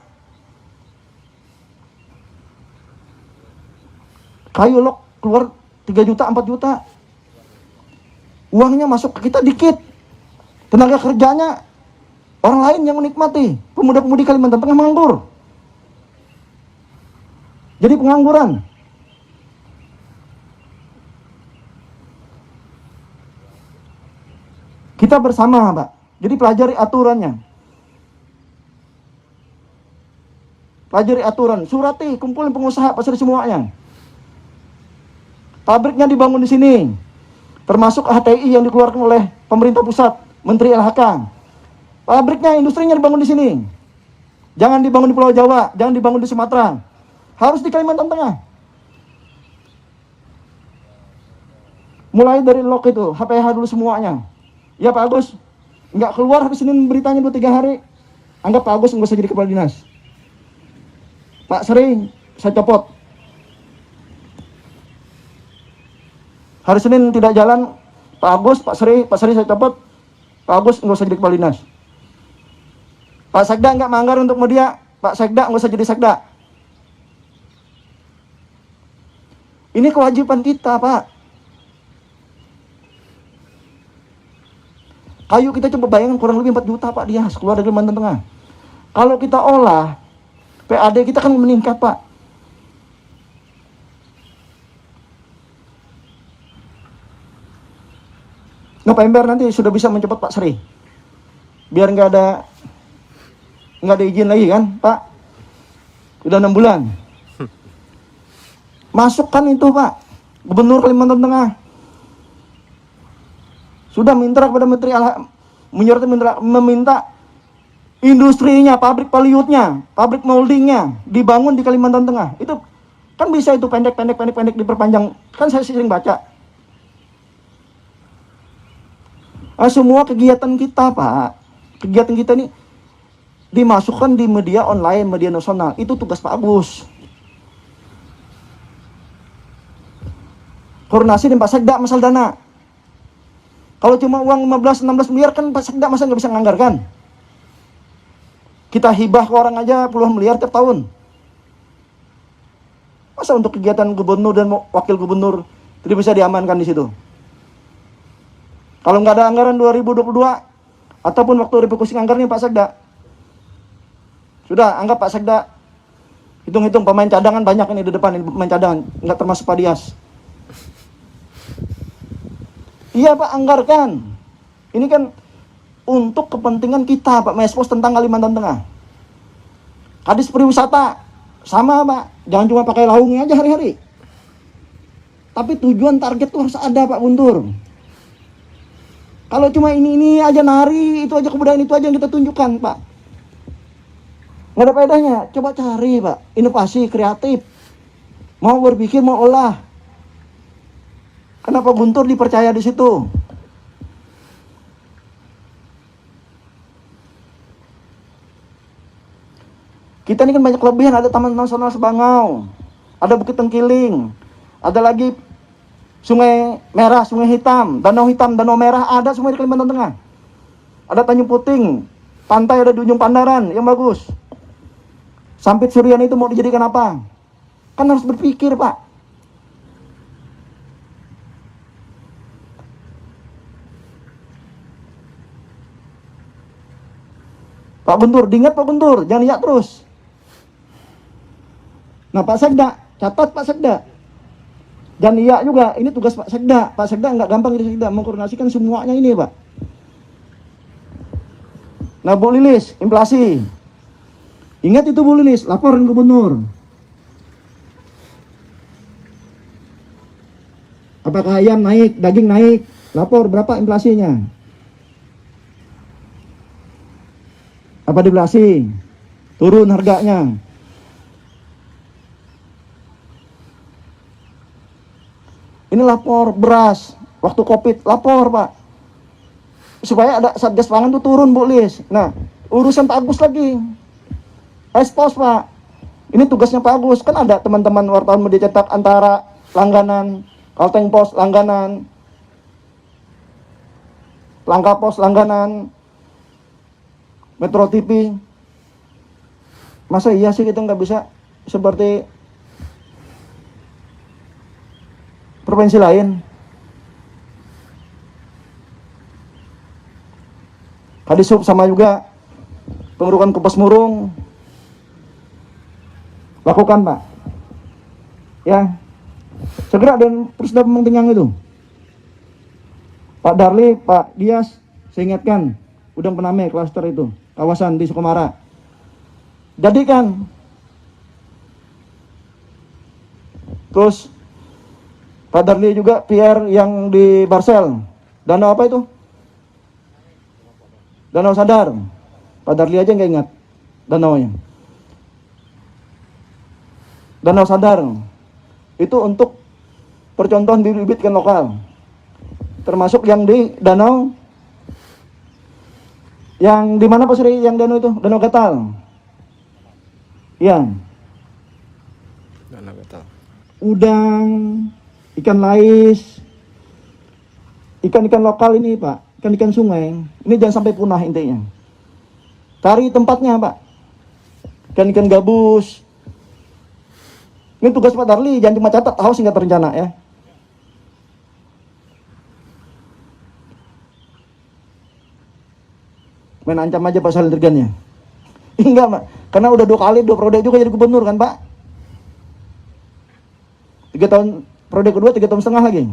Kayu lok keluar 3 juta, 4 juta. Uangnya masuk ke kita dikit. Tenaga kerjanya Orang lain yang menikmati, pemuda-pemudi Kalimantan Tengah menganggur. Jadi pengangguran. Kita bersama, Pak. Jadi pelajari aturannya. Pelajari aturan, surati, kumpulin pengusaha, pasar semuanya. Pabriknya dibangun di sini. Termasuk HTI yang dikeluarkan oleh pemerintah pusat, Menteri LHK. Pabriknya, industrinya dibangun di sini. Jangan dibangun di Pulau Jawa, jangan dibangun di Sumatera. Harus di Kalimantan Tengah. Mulai dari lok itu, HPH dulu semuanya. Ya Pak Agus, nggak keluar hari Senin beritanya 2-3 hari. Anggap Pak Agus nggak usah jadi kepala dinas. Pak Sri, saya copot. Hari Senin tidak jalan, Pak Agus, Pak Sri saya copot. Pak Agus nggak usah jadi kepala dinas. Pak Sekda nggak manggar untuk media, Pak Sekda nggak usah jadi Sekda. Ini kewajiban kita, Pak. Kayu kita coba bayangkan kurang lebih 4 juta Pak dia keluar dari Kalimantan Tengah. Kalau kita olah, PAD kita kan meningkat Pak. November nanti sudah bisa mencepat Pak Sri. Biar nggak ada izin lagi kan Pak. Udah 6 bulan. Masukkan itu Pak, Gubernur Kalimantan Tengah. Sudah minta kepada Menteri meminta industrinya, pabrik paliutnya, pabrik moldingnya dibangun di Kalimantan Tengah. Itu kan bisa itu pendek diperpanjang. Kan saya sering baca. Semua kegiatan kita Pak, kegiatan kita ini dimasukkan di media online, media nasional. Itu tugas Pak Agus. Koordinasi dengan Pak Sekda masalah dana. Kalau cuma uang 15-16 miliar kan Pak Sekda masa nggak bisa nganggarkan. Kita hibah ke orang aja puluhan miliar tiap tahun. Masa untuk kegiatan gubernur dan wakil gubernur tidak bisa diamankan di situ? Kalau nggak ada anggaran 2022 ataupun waktu refokusing anggarannya Pak Sekda, sudah anggap Pak Sekda hitung-hitung pemain cadangan banyak ini di depan, ini pemain cadangan nggak termasuk Pak Dias. Iya Pak, anggarkan. Ini kan untuk kepentingan kita Pak Mespos tentang Kalimantan Tengah. Kadis pariwisata sama Pak, jangan cuma pakai laungnya aja hari-hari. Tapi tujuan target tuh harus ada Pak Guntur. Kalau cuma ini aja nari, itu aja kebudayaan itu aja yang kita tunjukkan Pak. Nggak ada faedahnya. Coba cari Pak, inovasi, kreatif. Mau berpikir, mau olah. Kenapa Guntur dipercaya di situ? Kita ini kan banyak kelebihan, ada Taman Nasional Sebangau, ada Bukit Tengkiling, ada lagi Sungai Merah, Sungai Hitam, Danau Merah, ada semua di Kalimantan Tengah. Ada Tanjung Puting, pantai ada di ujung Pandaran, yang bagus. Sampit Surian itu mau dijadikan apa? Kan harus berpikir Pak. Pak Guntur, diingat Pak Guntur, jangan lihat terus. Nah Pak Sekda, catat Pak Sekda. Dan iya juga, ini tugas Pak Sekda. Pak Sekda nggak gampang jadi Sekda, mengkoordinasikan semuanya ini Pak. Nah Bu Lilis, inflasi. Ingat itu Bu Lilis, laporin Gubernur. Apakah ayam naik, daging naik, lapor berapa inflasinya. Apa deflasi? Turun harganya. Ini lapor beras, waktu Covid, lapor Pak. Supaya ada Satgas Pangan tuh turun Bu Lis. Nah, urusan Pak Agus lagi. Expos Pak. Ini tugasnya Pak Agus. Kan ada teman-teman wartawan media cetak antara langganan, Kalteng Pos langganan, Langka Pos langganan, Metro TV. Masa iya sih kita nggak bisa seperti provinsi lain? Kadisub sama juga pengurukan Kapas Murung, lakukan Pak. Ya, segera dan terus dapat Mentingang itu. Pak Darli, Pak Dias, saya ingatkan, Udang Pename, klaster itu, kawasan di Sukamara. Jadikan. Terus Pak Darli juga PR yang di Barsel. Danau apa itu? Danau Sadar. Pak Darli aja nggak ingat danaunya. Danau Sadar. Itu untuk percontohan bibit ikan lokal. Termasuk yang di danau, yang di mana Pak Sri, yang danau itu? Danau Gatal. Iya. Danau Gatal. Udang, ikan lais, ikan-ikan lokal ini Pak, ikan-ikan sungai, ini jangan sampai punah intinya. Cari tempatnya Pak, ikan-ikan gabus. Ini tugas Pak Darli, jangan cuma catat, awas nggak terencana ya. Main ancam aja Pak Salin Dirgannya. Enggak Pak, karena udah 2 kali 2 periode juga jadi gubernur kan Pak. 3 tahun, periode kedua 3 tahun setengah lagi.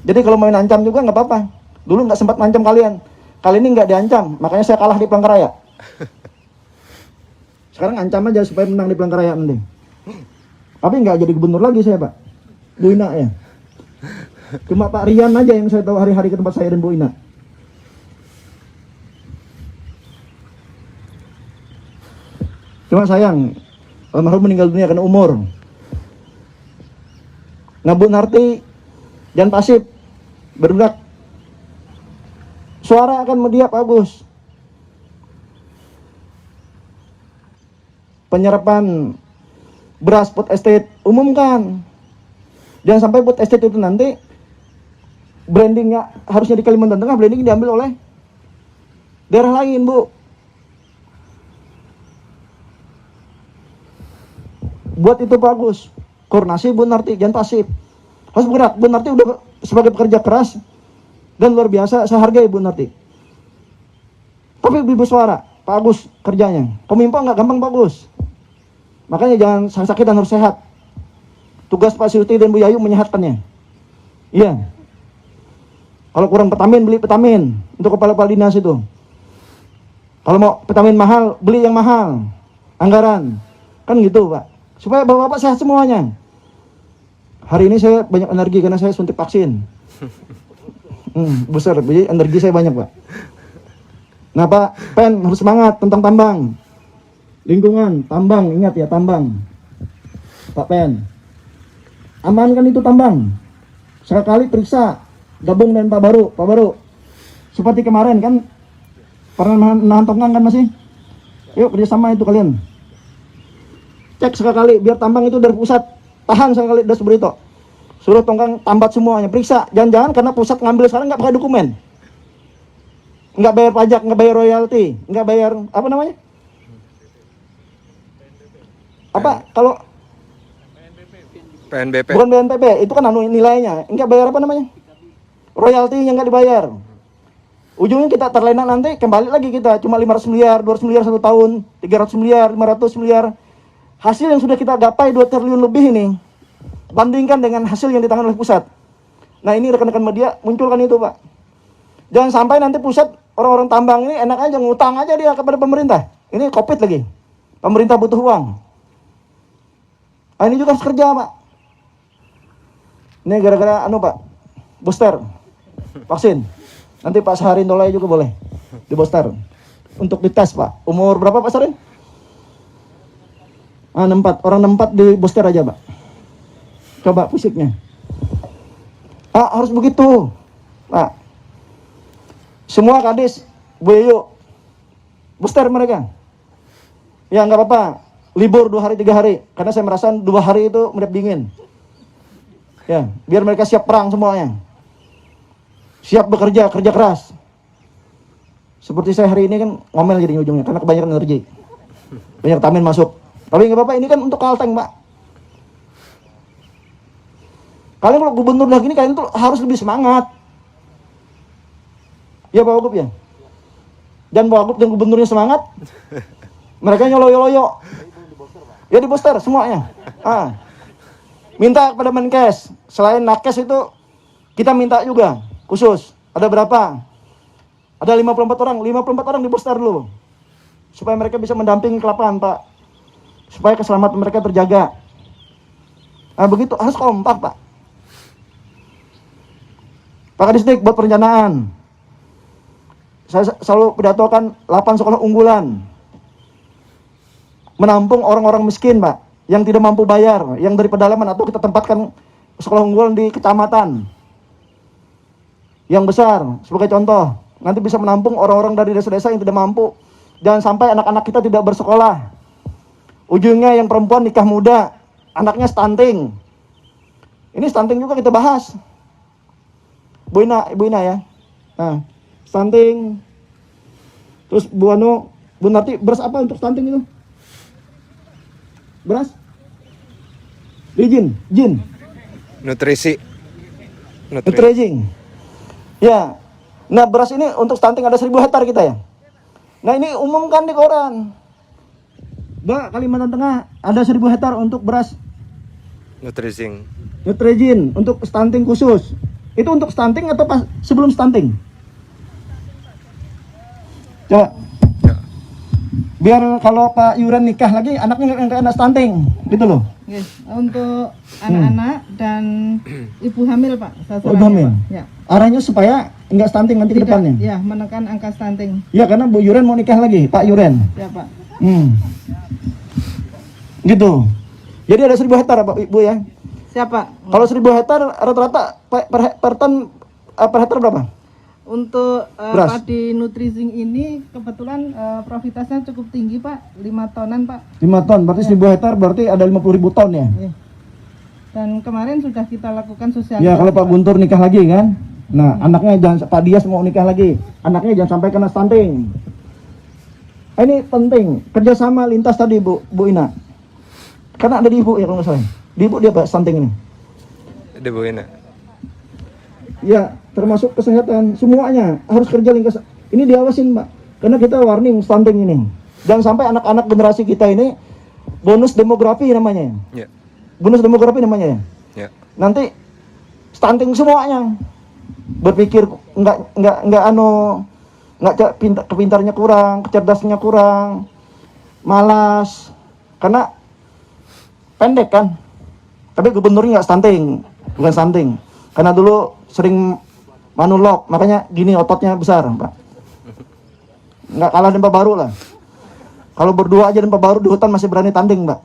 Jadi kalau main ancam juga nggak apa-apa. Dulu nggak sempat ngancam kalian, kali ini nggak diancam, makanya saya kalah di Palangkaraya. Sekarang ancam aja supaya menang di Palangkaraya nanti. Tapi nggak jadi gubernur lagi saya Pak, Bu Ina ya. Cuma Pak Rian aja yang saya tahu hari-hari ke tempat saya dan Bu Ina. Cuma sayang, almarhum meninggal dunia karena umur. Ngabun arti, jangan pasif, bergerak. Suara akan mediap bagus. Penyerapan beras food estate umumkan. Jangan sampai food estate itu nanti brandingnya harusnya di Kalimantan Tengah, branding diambil oleh daerah lain Bu. Buat itu bagus. Koordinasi Bu Narti, jangan pasif. Harus bergerak. Bu Narti udah sebagai pekerja keras dan luar biasa, saya hargai Bu Narti. Tapi Ibu Suara, Pak Agus kerjanya. Kominfo nggak gampang bagus. Makanya jangan sakit dan harus sehat. Tugas Pak Syuti dan Bu Yayu menyehatkannya. Iya. Kalau kurang vitamin, beli vitamin untuk kepala-kepala dinas itu. Kalau mau vitamin mahal, beli yang mahal. Anggaran. Kan gitu Pak. Supaya bapak-bapak sehat semuanya. Hari ini saya banyak energi karena saya suntik vaksin. Besar, jadi energi saya banyak Pak. Nah Pak, Pen harus semangat tentang tambang. Lingkungan, tambang, ingat ya tambang. Pak Pen, amankan itu tambang. Sekali periksa, gabung dengan Pak Baru. Seperti kemarin kan, pernah nahan tongkang kan masih? Yuk kerjasama itu kalian. Cek sekali biar tambang itu dari pusat tahan sekali Das Brito. Suruh tongkang tambat semuanya, periksa. Jangan-jangan karena pusat ngambil sekarang nggak pakai dokumen, nggak bayar pajak, nggak bayar royalti, nggak bayar apa namanya? Apa kalau PNBP? Bukan BNPB, itu kan anu nilainya, nggak bayar apa namanya? Royalti yang nggak dibayar. Ujungnya kita terlena nanti kembali lagi kita cuma 500 miliar, 200 miliar 1 tahun, 300 miliar, 500 miliar. Hasil yang sudah kita gapai 2 triliun lebih ini, bandingkan dengan hasil yang ditangani oleh pusat. Nah ini rekan-rekan media munculkan itu Pak. Jangan sampai nanti pusat orang-orang tambang ini enak aja ngutang aja dia kepada pemerintah. Ini COVID lagi, pemerintah butuh uang. Nah ini juga harus kerja Pak. Ini gara-gara anu Pak, booster vaksin. Nanti Pak Saharin Dolai juga boleh di booster untuk dites Pak. Umur berapa Pak Saharin? 64, orang 64 di booster aja Pak. Coba fisiknya. Harus begitu Pak. Semua kadis Bu Yayu booster mereka. Ya nggak apa-apa, libur 2 hari 3 hari. Karena saya merasa 2 hari itu mendap dingin. Ya, biar mereka siap perang semuanya. Siap bekerja, kerja keras. Seperti saya hari ini kan ngomel jadinya ujungnya karena kebanyakan energi. Banyak vitamin masuk. Tapi nggak apa-apa, ini kan untuk Kalteng Pak. Kalian kalau gubernur lagi ini kalian tuh harus lebih semangat. Ya Pak Wagub ya. dan Wagub dan gubernurnya semangat, mereka nyoloyo-loyo. Ya di booster semuanya. Minta kepada Menkes, selain Nakes itu kita minta juga khusus. Ada berapa? Ada 54 orang di booster dulu. Supaya mereka bisa mendampingi ke lapangan, Pak. Supaya keselamatan mereka terjaga. Nah, begitu harus kompak, Pak. Pak Kadisdik buat perencanaan. Saya selalu pidatokan 8 sekolah unggulan. Menampung orang-orang miskin, Pak, yang tidak mampu bayar, yang dari pedalaman, atau kita tempatkan sekolah unggulan di kecamatan yang besar. Sebagai contoh, nanti bisa menampung orang-orang dari desa-desa yang tidak mampu. Jangan sampai anak-anak kita tidak bersekolah. Ujungnya yang perempuan nikah muda, anaknya stunting. Ini stunting juga kita bahas. Ibu Ina ya. Nah, stunting. Terus Bu Narti, beras apa untuk stunting itu? Beras? Jin. Nutrisi. Nutrisi. Ya. Nah, beras ini untuk stunting ada 1000 hektar kita ya. Nah, ini umumkan di koran. Mbak, Kalimantan Tengah ada 1000 hektar untuk beras Nutrijin untuk stunting khusus. Itu untuk stunting atau pas sebelum stunting? Coba. Biar kalau Pak Yuran nikah lagi anaknya nggak stunting, gitu loh. Yes, untuk anak-anak dan ibu hamil, Pak. Ibu hamil. Pak. Ya. Arahnya supaya nggak stunting nanti ke depannya. Ya, menekan angka stunting. Ya, karena Bu Yuran mau nikah lagi, Pak Yuran. Ya, Pak. Gitu. Jadi ada 1000 hektar Pak Ibu ya. Siapa? Kalau 1000 hektar rata-rata per ton per hektar berapa? Untuk padi Nutrizing ini kebetulan profitasnya cukup tinggi, Pak. 5 tonan, Pak. 5 ton, berarti 1000 hektar berarti ada 50.000 ton ya. Ya. Dan kemarin sudah kita lakukan sosialisasi. Ya, kalau Pak Guntur nikah lagi kan. Nah, anaknya jangan, Pak Dias mau nikah lagi, anaknya jangan sampai kena stunting. Ini penting, kerjasama lintas tadi Bu Ina. Karena ada di Ibu ya kalau nggak salah. Di Ibu dia Pak stunting ini. Ada Bu Ina. Ya, termasuk kesehatan, semuanya harus kerja lintas. Ini diawasin Pak, karena kita warning stunting ini. Jangan sampai anak-anak generasi kita ini bonus demografi namanya. Ya. Bonus demografi namanya ya. Ya. Nanti stunting semuanya. Berpikir kepintarnya kurang, kecerdasnya kurang, malas, karena pendek kan. Tapi gubernurnya nggak stunting, bukan stunting. Karena dulu sering manulog, makanya gini ototnya besar, Pak. Nggak kalah dengan Pak Baru lah. Kalau berdua aja dengan Pak Baru di hutan masih berani tanding, Pak.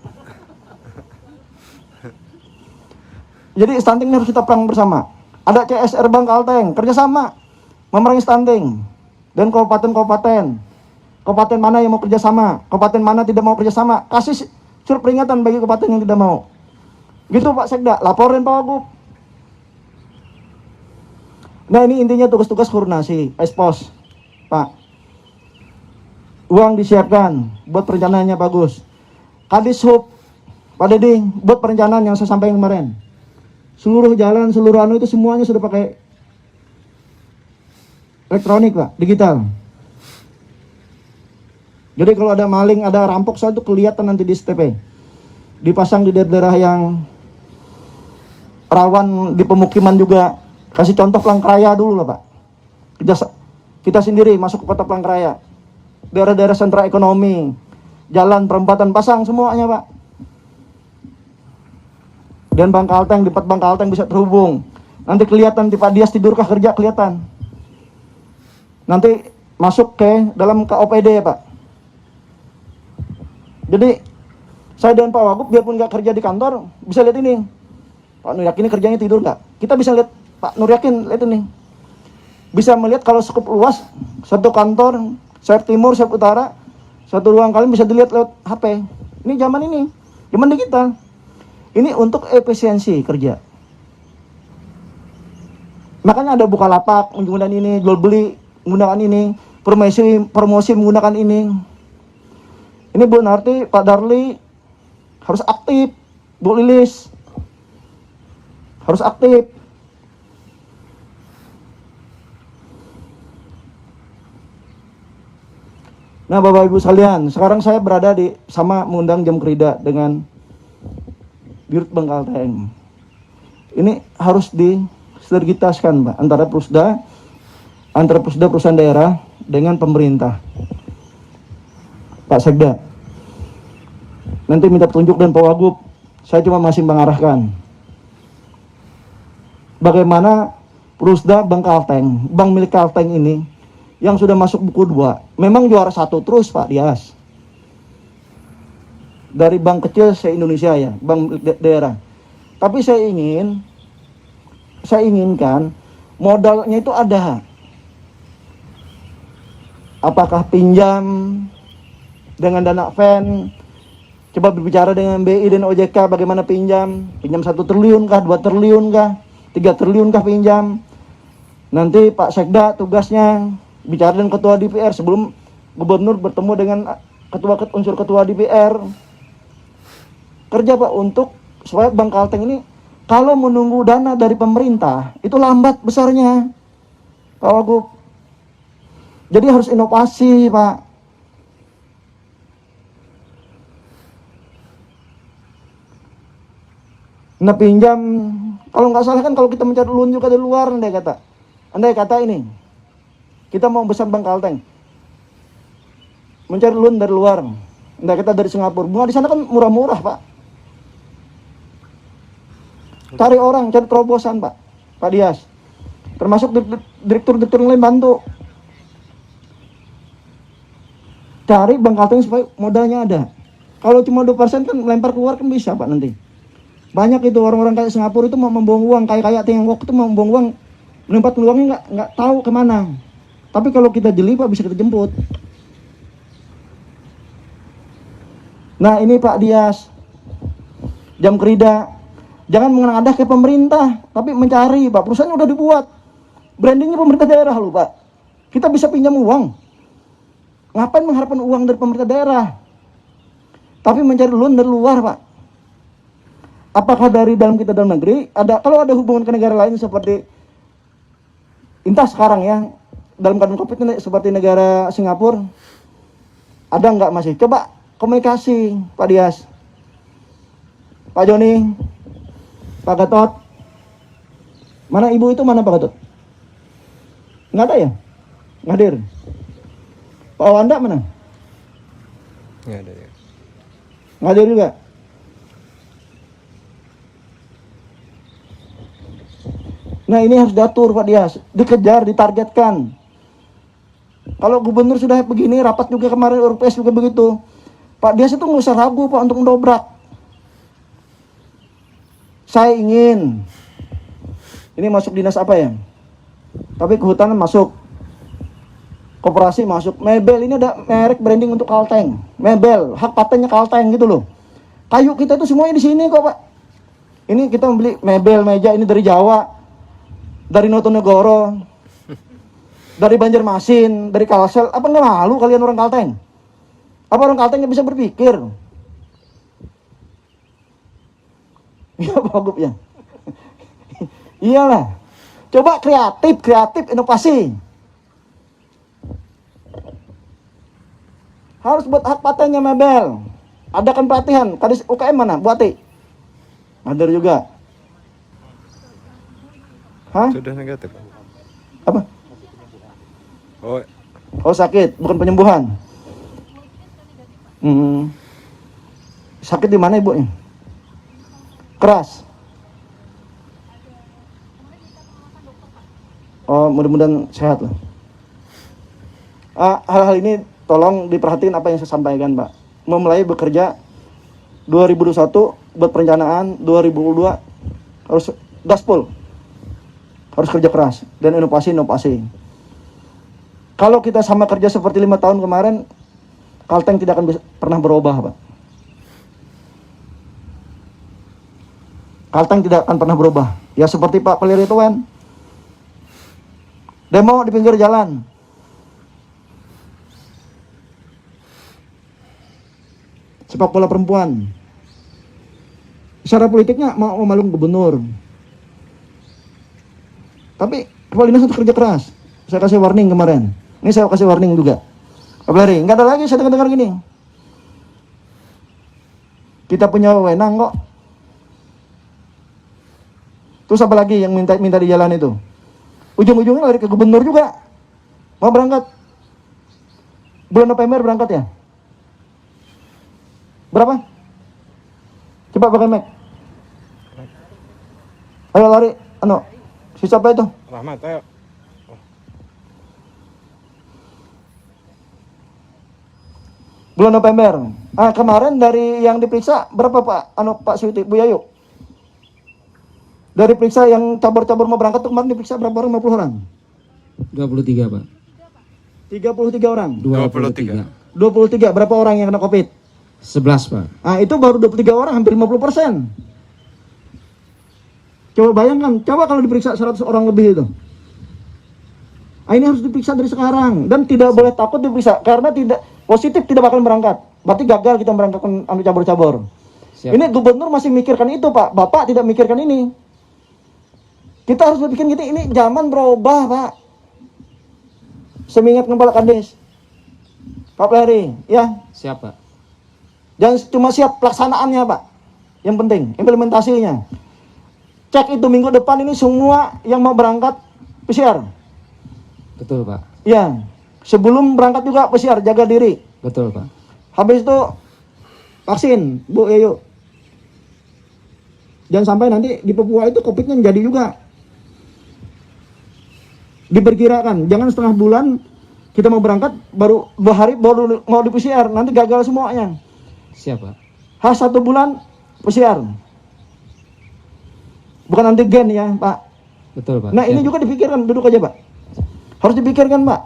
Jadi stunting ini harus kita perang bersama. Ada CSR Bangkalteng, kerjasama memerangi stunting. Dan kabupaten mana yang mau kerjasama, kabupaten mana tidak mau kerjasama, kasih surat peringatan bagi kabupaten yang tidak mau. Gitu Pak Sekda, laporin Pak Wagub. Nah, ini intinya tugas-tugas koordinasi, expose, Pak. Uang disiapkan, buat perencanaannya bagus. Kadishub, Pak Deding, buat perencanaan yang saya sampaikan kemarin. Seluruh jalan, seluruh anu itu semuanya sudah pakai elektronik Pak, digital. Jadi kalau ada maling, ada rampok, soal itu kelihatan nanti di STP. Dipasang di daerah yang rawan di pemukiman juga. Kasih contoh Palangkaraya dulu lah Pak. Kita sendiri masuk ke kota Palangkaraya. Daerah-daerah sentra ekonomi, jalan, perempatan, pasang semuanya Pak. Dan Bangkalteng, di Bangkalteng bisa terhubung. Nanti kelihatan di Pak Dias tidurkah kerja kelihatan. Nanti masuk ke dalam KOPD ya Pak. Jadi saya dan Pak Wagub biarpun nggak kerja di kantor bisa lihat ini. Pak Nur Yakin kerjanya tidur nggak? Kita bisa lihat Pak Nur Yakin lihat ini. Bisa melihat kalau skup luas satu kantor, sayap timur, sayap utara, satu ruang kalian bisa dilihat lewat HP. Ini zaman digital. Ini untuk efisiensi kerja. Makanya ada Bukalapak menggunakan ini, jual beli menggunakan ini, promosi menggunakan ini. Ini Bu Narti, Pak Darli harus aktif, Bu Lilis harus aktif. Nah, Bapak Ibu sekalian, sekarang saya berada di sama mengundang jam kerja dengan Dirut Bank Kalteng. Ini harus disinergitaskan, Pak, antara Pusda perusahaan daerah dengan pemerintah. Pak Sekda, nanti minta petunjuk dan Pak Wagub, saya cuma masih mengarahkan. Bagaimana Pusda Bank Kalteng, bank milik Kalteng ini, yang sudah masuk buku 2, memang juara 1 terus Pak Dias. Dari bank kecil se-Indonesia ya, bank daerah. Tapi saya inginkan modalnya itu ada. Apakah pinjam dengan dana ven? Coba berbicara dengan BI dan OJK bagaimana pinjam 1 triliun kah, 2 triliun kah, 3 triliun kah pinjam. Nanti Pak Sekda tugasnya bicara dengan ketua DPR sebelum gubernur bertemu dengan unsur ketua DPR. Kerja Pak untuk supaya Bank Kalteng ini kalau menunggu dana dari pemerintah itu lambat besarnya, Pak Wagub. Jadi harus inovasi, Pak. Nah, pinjam, kalau nggak salah kan kalau kita mencari loan juga dari luar, andai kata ini, kita mau besar Bank Kalteng, mencari loan dari luar, andai kata dari Singapura, bunga di sana kan murah-murah, Pak. Cari orang, cari terobosan, Pak Dias, termasuk direktur-direktur yang lain bantu. Cari Bank Kalteng supaya modalnya ada. Kalau cuma 2% kan lempar keluar kan bisa, Pak, nanti. Banyak itu orang-orang kayak Singapura itu mau membuang uang, kayak Tiongkok itu mau membuang uang, menempatkan uangnya nggak tahu kemana. Tapi kalau kita jeli, Pak, bisa kita jemput. Nah, ini Pak Dias, jam kerja, jangan mengenang ke pemerintah, tapi mencari, Pak. Perusahaannya udah dibuat, brandingnya pemerintah daerah loh, Pak. Kita bisa pinjam uang. Ngapain mengharapkan uang dari pemerintah daerah? Tapi mencari loan dari luar, Pak. Apakah dari dalam kita dalam negeri? Kalau ada hubungan ke negara lain seperti entah sekarang ya, dalam keadaan COVID ini seperti negara Singapura, ada nggak masih? Coba komunikasi, Pak Dias, Pak Joni, Pak Gatot. Mana ibu itu, mana Pak Gatot? Nggak ada ya? Nggak hadir. Pak Wanda mana? Nggak ada ya. Nggak hadir juga. Nah, ini harus diatur, Pak Dias, dikejar, ditargetkan. Kalau gubernur sudah begini, rapat juga kemarin RPS juga begitu. Pak Dias itu nggak usah ragu, Pak, untuk mendobrak. Saya ingin, ini masuk dinas apa ya? Tapi kehutanan masuk, koperasi masuk, mebel ini ada merek branding untuk Kalteng, mebel, hak patennya Kalteng gitu loh. Kayu kita itu semuanya di sini kok, Pak. Ini kita membeli mebel meja ini dari Jawa, dari Notonegoro, dari Banjarmasin, dari Kalsel. Apa nggak malu kalian orang Kalteng? Apa orang Kalteng nggak bisa berpikir? Ya bagus ya. Iyalah. Coba kreatif, inovasi. Harus buat hak patennya mebel. Adakan pelatihan. Kadis UKM mana? Buati. Hadir juga. Hah? Sudah negatif. Apa? Oh sakit, bukan penyembuhan. Sakit di mana ibunya? Keras. Oh, mudah-mudahan sehat lah. Hal-hal ini tolong diperhatiin apa yang saya sampaikan, Pak. Memulai bekerja 2021 buat perencanaan, 2022 harus gaspol. Harus kerja keras dan inovasi. Kalau kita sama kerja seperti 5 tahun kemarin, Kalteng tidak akan pernah berubah, Pak. Kalteng tidak akan pernah berubah. Ya seperti Pak Pelir itu kan. Demo di pinggir jalan. Sepak bola perempuan. Secara politiknya mau malung gubernur. Tapi kepala dinas untuk kerja keras. Saya kasih warning kemarin. Ini saya kasih warning juga. Kapolri, nggak ada lagi saya dengar gini. Kita punya wewenang kok. Terus apa lagi yang minta di jalan itu? Ujung-ujungnya lari ke gubernur juga. Mau berangkat. Bulan November berangkat ya? Berapa? Coba pakai mic. Ayo lari, siapa itu? Rahmat, ayo. Bulan November. Kemarin dari yang diperiksa berapa Pak? Pak Suiti, Bu Yayu. Dari periksa yang cabur-cabur mau berangkat tuh kemarin diperiksa berapa orang? 50 orang? 23 Pak. 33 orang? 23. 23, berapa orang yang kena COVID? 11 Pak. Itu baru 23 orang, hampir 50%. Coba bayangkan, coba kalau diperiksa 100 orang lebih itu. Ini harus diperiksa dari sekarang. Dan tidak boleh takut diperiksa, karena tidak positif tidak bakal berangkat. Berarti gagal kita berangkatkan cabur-cabur. Ini gubernur masih mikirkan itu Pak, Bapak tidak mikirkan ini. Kita harus berpikir gitu, ini zaman berubah Pak. Semingat kepala Kades. Pak Pleri, ya. Siapa? Jangan cuma siap pelaksanaannya Pak. Yang penting, implementasinya. Cek itu minggu depan ini semua yang mau berangkat PCR. Betul Pak. Ya. Sebelum berangkat juga PCR, jaga diri. Betul Pak. Habis itu vaksin, Bu Yayu. Jangan sampai nanti di Papua itu COVID-nya jadi juga. Diperkirakan, jangan setengah bulan kita mau berangkat, baru 2 hari baru mau di PCR, nanti gagal semuanya. Siapa? 1 bulan PCR. Bukan antigen ya Pak. Betul Pak. Nah ini juga dipikirkan, duduk aja Pak. Harus dipikirkan Pak.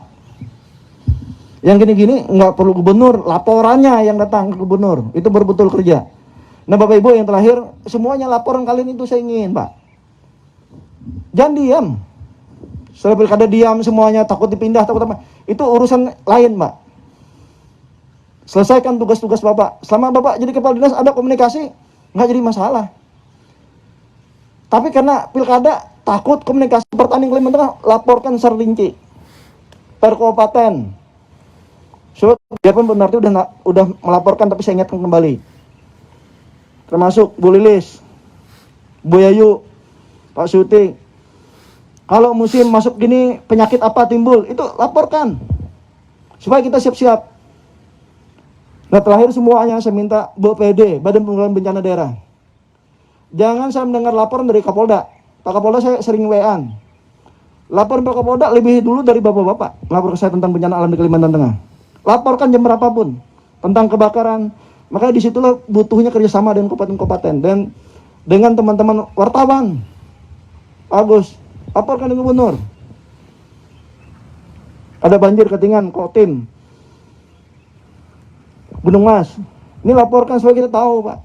Yang gini-gini nggak perlu gubernur, laporannya yang datang ke gubernur, itu baru betul kerja. Nah Bapak Ibu yang terakhir, semuanya laporan kalian itu saya ingin Pak. Jangan diam. Setelah pilkada diam semuanya, takut dipindah, takut apa. Itu urusan lain Pak. Selesaikan tugas-tugas Bapak. Selama Bapak jadi kepala dinas ada komunikasi, nggak jadi masalah. Tapi karena pilkada takut komunikasi pertanian Kalimantan Tengah, laporkan secara rinci per kabupaten. So, dia pun benar itu udah melaporkan, tapi saya ingatkan kembali. Termasuk Bu Lilis, Bu Yayu, Pak Suti. Kalau musim masuk gini penyakit apa timbul, itu laporkan supaya kita siap-siap. Nah terakhir semuanya saya minta BPD, Badan Penanggulangan Bencana Daerah. Jangan saya mendengar laporan dari Kapolda. Pak Kapolda saya sering WA-an. Laporan Pak Kapolda lebih dulu dari bapak-bapak. Lapor ke saya tentang bencana alam di Kalimantan Tengah. Laporkan jam berapapun tentang kebakaran. Makanya disitulah butuhnya kerjasama dengan kabupaten-kabupaten dan dengan teman-teman wartawan. Agus, laporkan dengan gubernur. Ada banjir ketinggian Kotim, Gunung Mas. Ini laporkan supaya kita tahu Pak.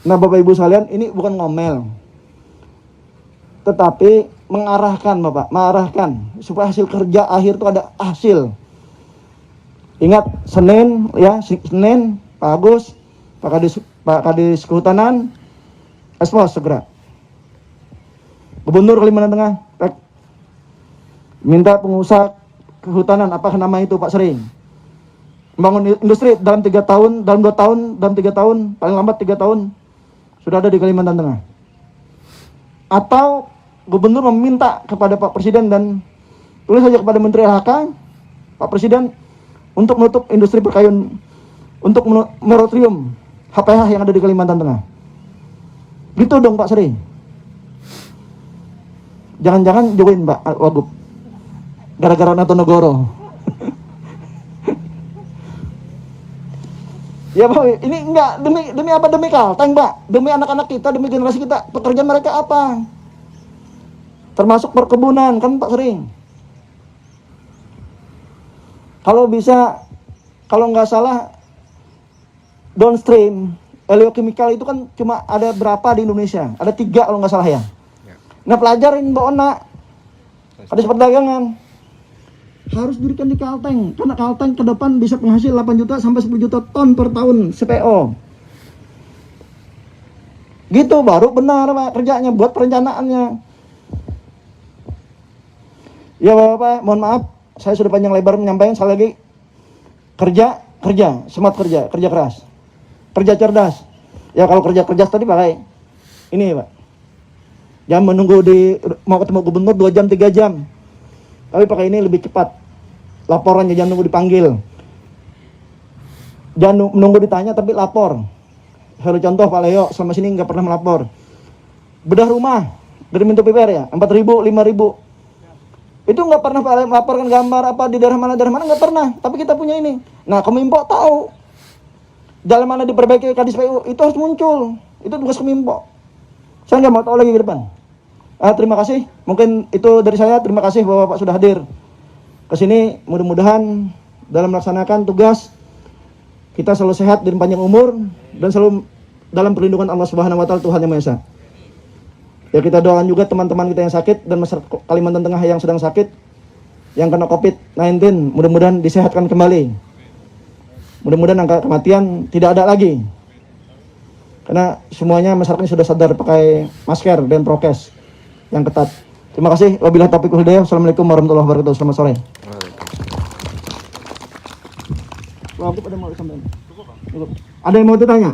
Nah Bapak Ibu sekalian, ini bukan ngomel, tetapi mengarahkan Bapak, mengarahkan supaya hasil kerja akhir itu ada hasil. Ingat Senin ya, Senin Pak Agus, Pak Kadis Kehutanan, expose segera. Gubernur Kalimantan Tengah, minta pengusaha kehutanan, apa nama itu Pak Sering, membangun industri dalam 3 tahun, dalam 2 tahun, dalam 3 tahun, paling lambat 3 tahun sudah ada di Kalimantan Tengah. Atau gubernur meminta kepada Pak Presiden dan tulis saja kepada Menteri LHK, Pak Presiden untuk menutup industri perkayu untuk moratorium HPH yang ada di Kalimantan Tengah. Gitu dong Pak Sri. Jangan-jangan join Pak Wagub gara-gara Natonegoro. Ya Pak, ini enggak demi apa, demi Kalteng Pak, demi anak-anak kita, demi generasi kita. Pekerjaan mereka apa? Termasuk perkebunan kan Pak Sering. Kalau bisa, kalau nggak salah downstream oleochemical itu kan cuma ada berapa di Indonesia? Ada 3 kalau nggak salah ya. Nah pelajarin Mbak Ona, ada perdagangan. Harus dirikan di Kalteng, karena Kalteng ke depan bisa penghasil 8 juta sampai 10 juta ton per tahun CPO. Gitu baru benar Pak kerjanya, buat perencanaannya. Ya Bapak, mohon maaf, saya sudah panjang lebar menyampaikan sekali lagi, kerja, semangat kerja keras, kerja cerdas. Ya kalau kerja cerdas tadi pakai ini Pak. Jangan menunggu mau ketemu gubernur 2 jam 3 jam. Tapi pakai ini lebih cepat. Laporannya jangan nunggu dipanggil. Jangan menunggu ditanya tapi lapor. Saya contoh Pak Leo selama sini nggak pernah melapor. Bedah rumah dari Minto PPR ya 4.000, 5.000. Itu nggak pernah Pak Leo melaporkan gambar apa di daerah mana nggak pernah. Tapi kita punya ini. Nah Kominfo tahu jalan mana diperbaiki Kadis PU itu harus muncul. Itu tugas Kominfo. Saya nggak mau tahu lagi ke depan. Terima kasih. Mungkin itu dari saya. Terima kasih Bapak sudah hadir ke sini. Mudah-mudahan dalam melaksanakan tugas kita selalu sehat dan panjang umur dan selalu dalam perlindungan Allah Subhanahu wa taala Tuhan Yang Maha Esa. Ya kita doakan juga teman-teman kita yang sakit dan masyarakat Kalimantan Tengah yang sedang sakit yang kena COVID-19 mudah-mudahan disehatkan kembali. Mudah-mudahan angka kematian tidak ada lagi. Karena semuanya masyarakat sudah sadar pakai masker dan prokes yang ketat. Terima kasih. Wabillahi taufiq wal hidayah. Assalamualaikum warahmatullahi wabarakatuh. Selamat sore. Ada yang mau ditanya?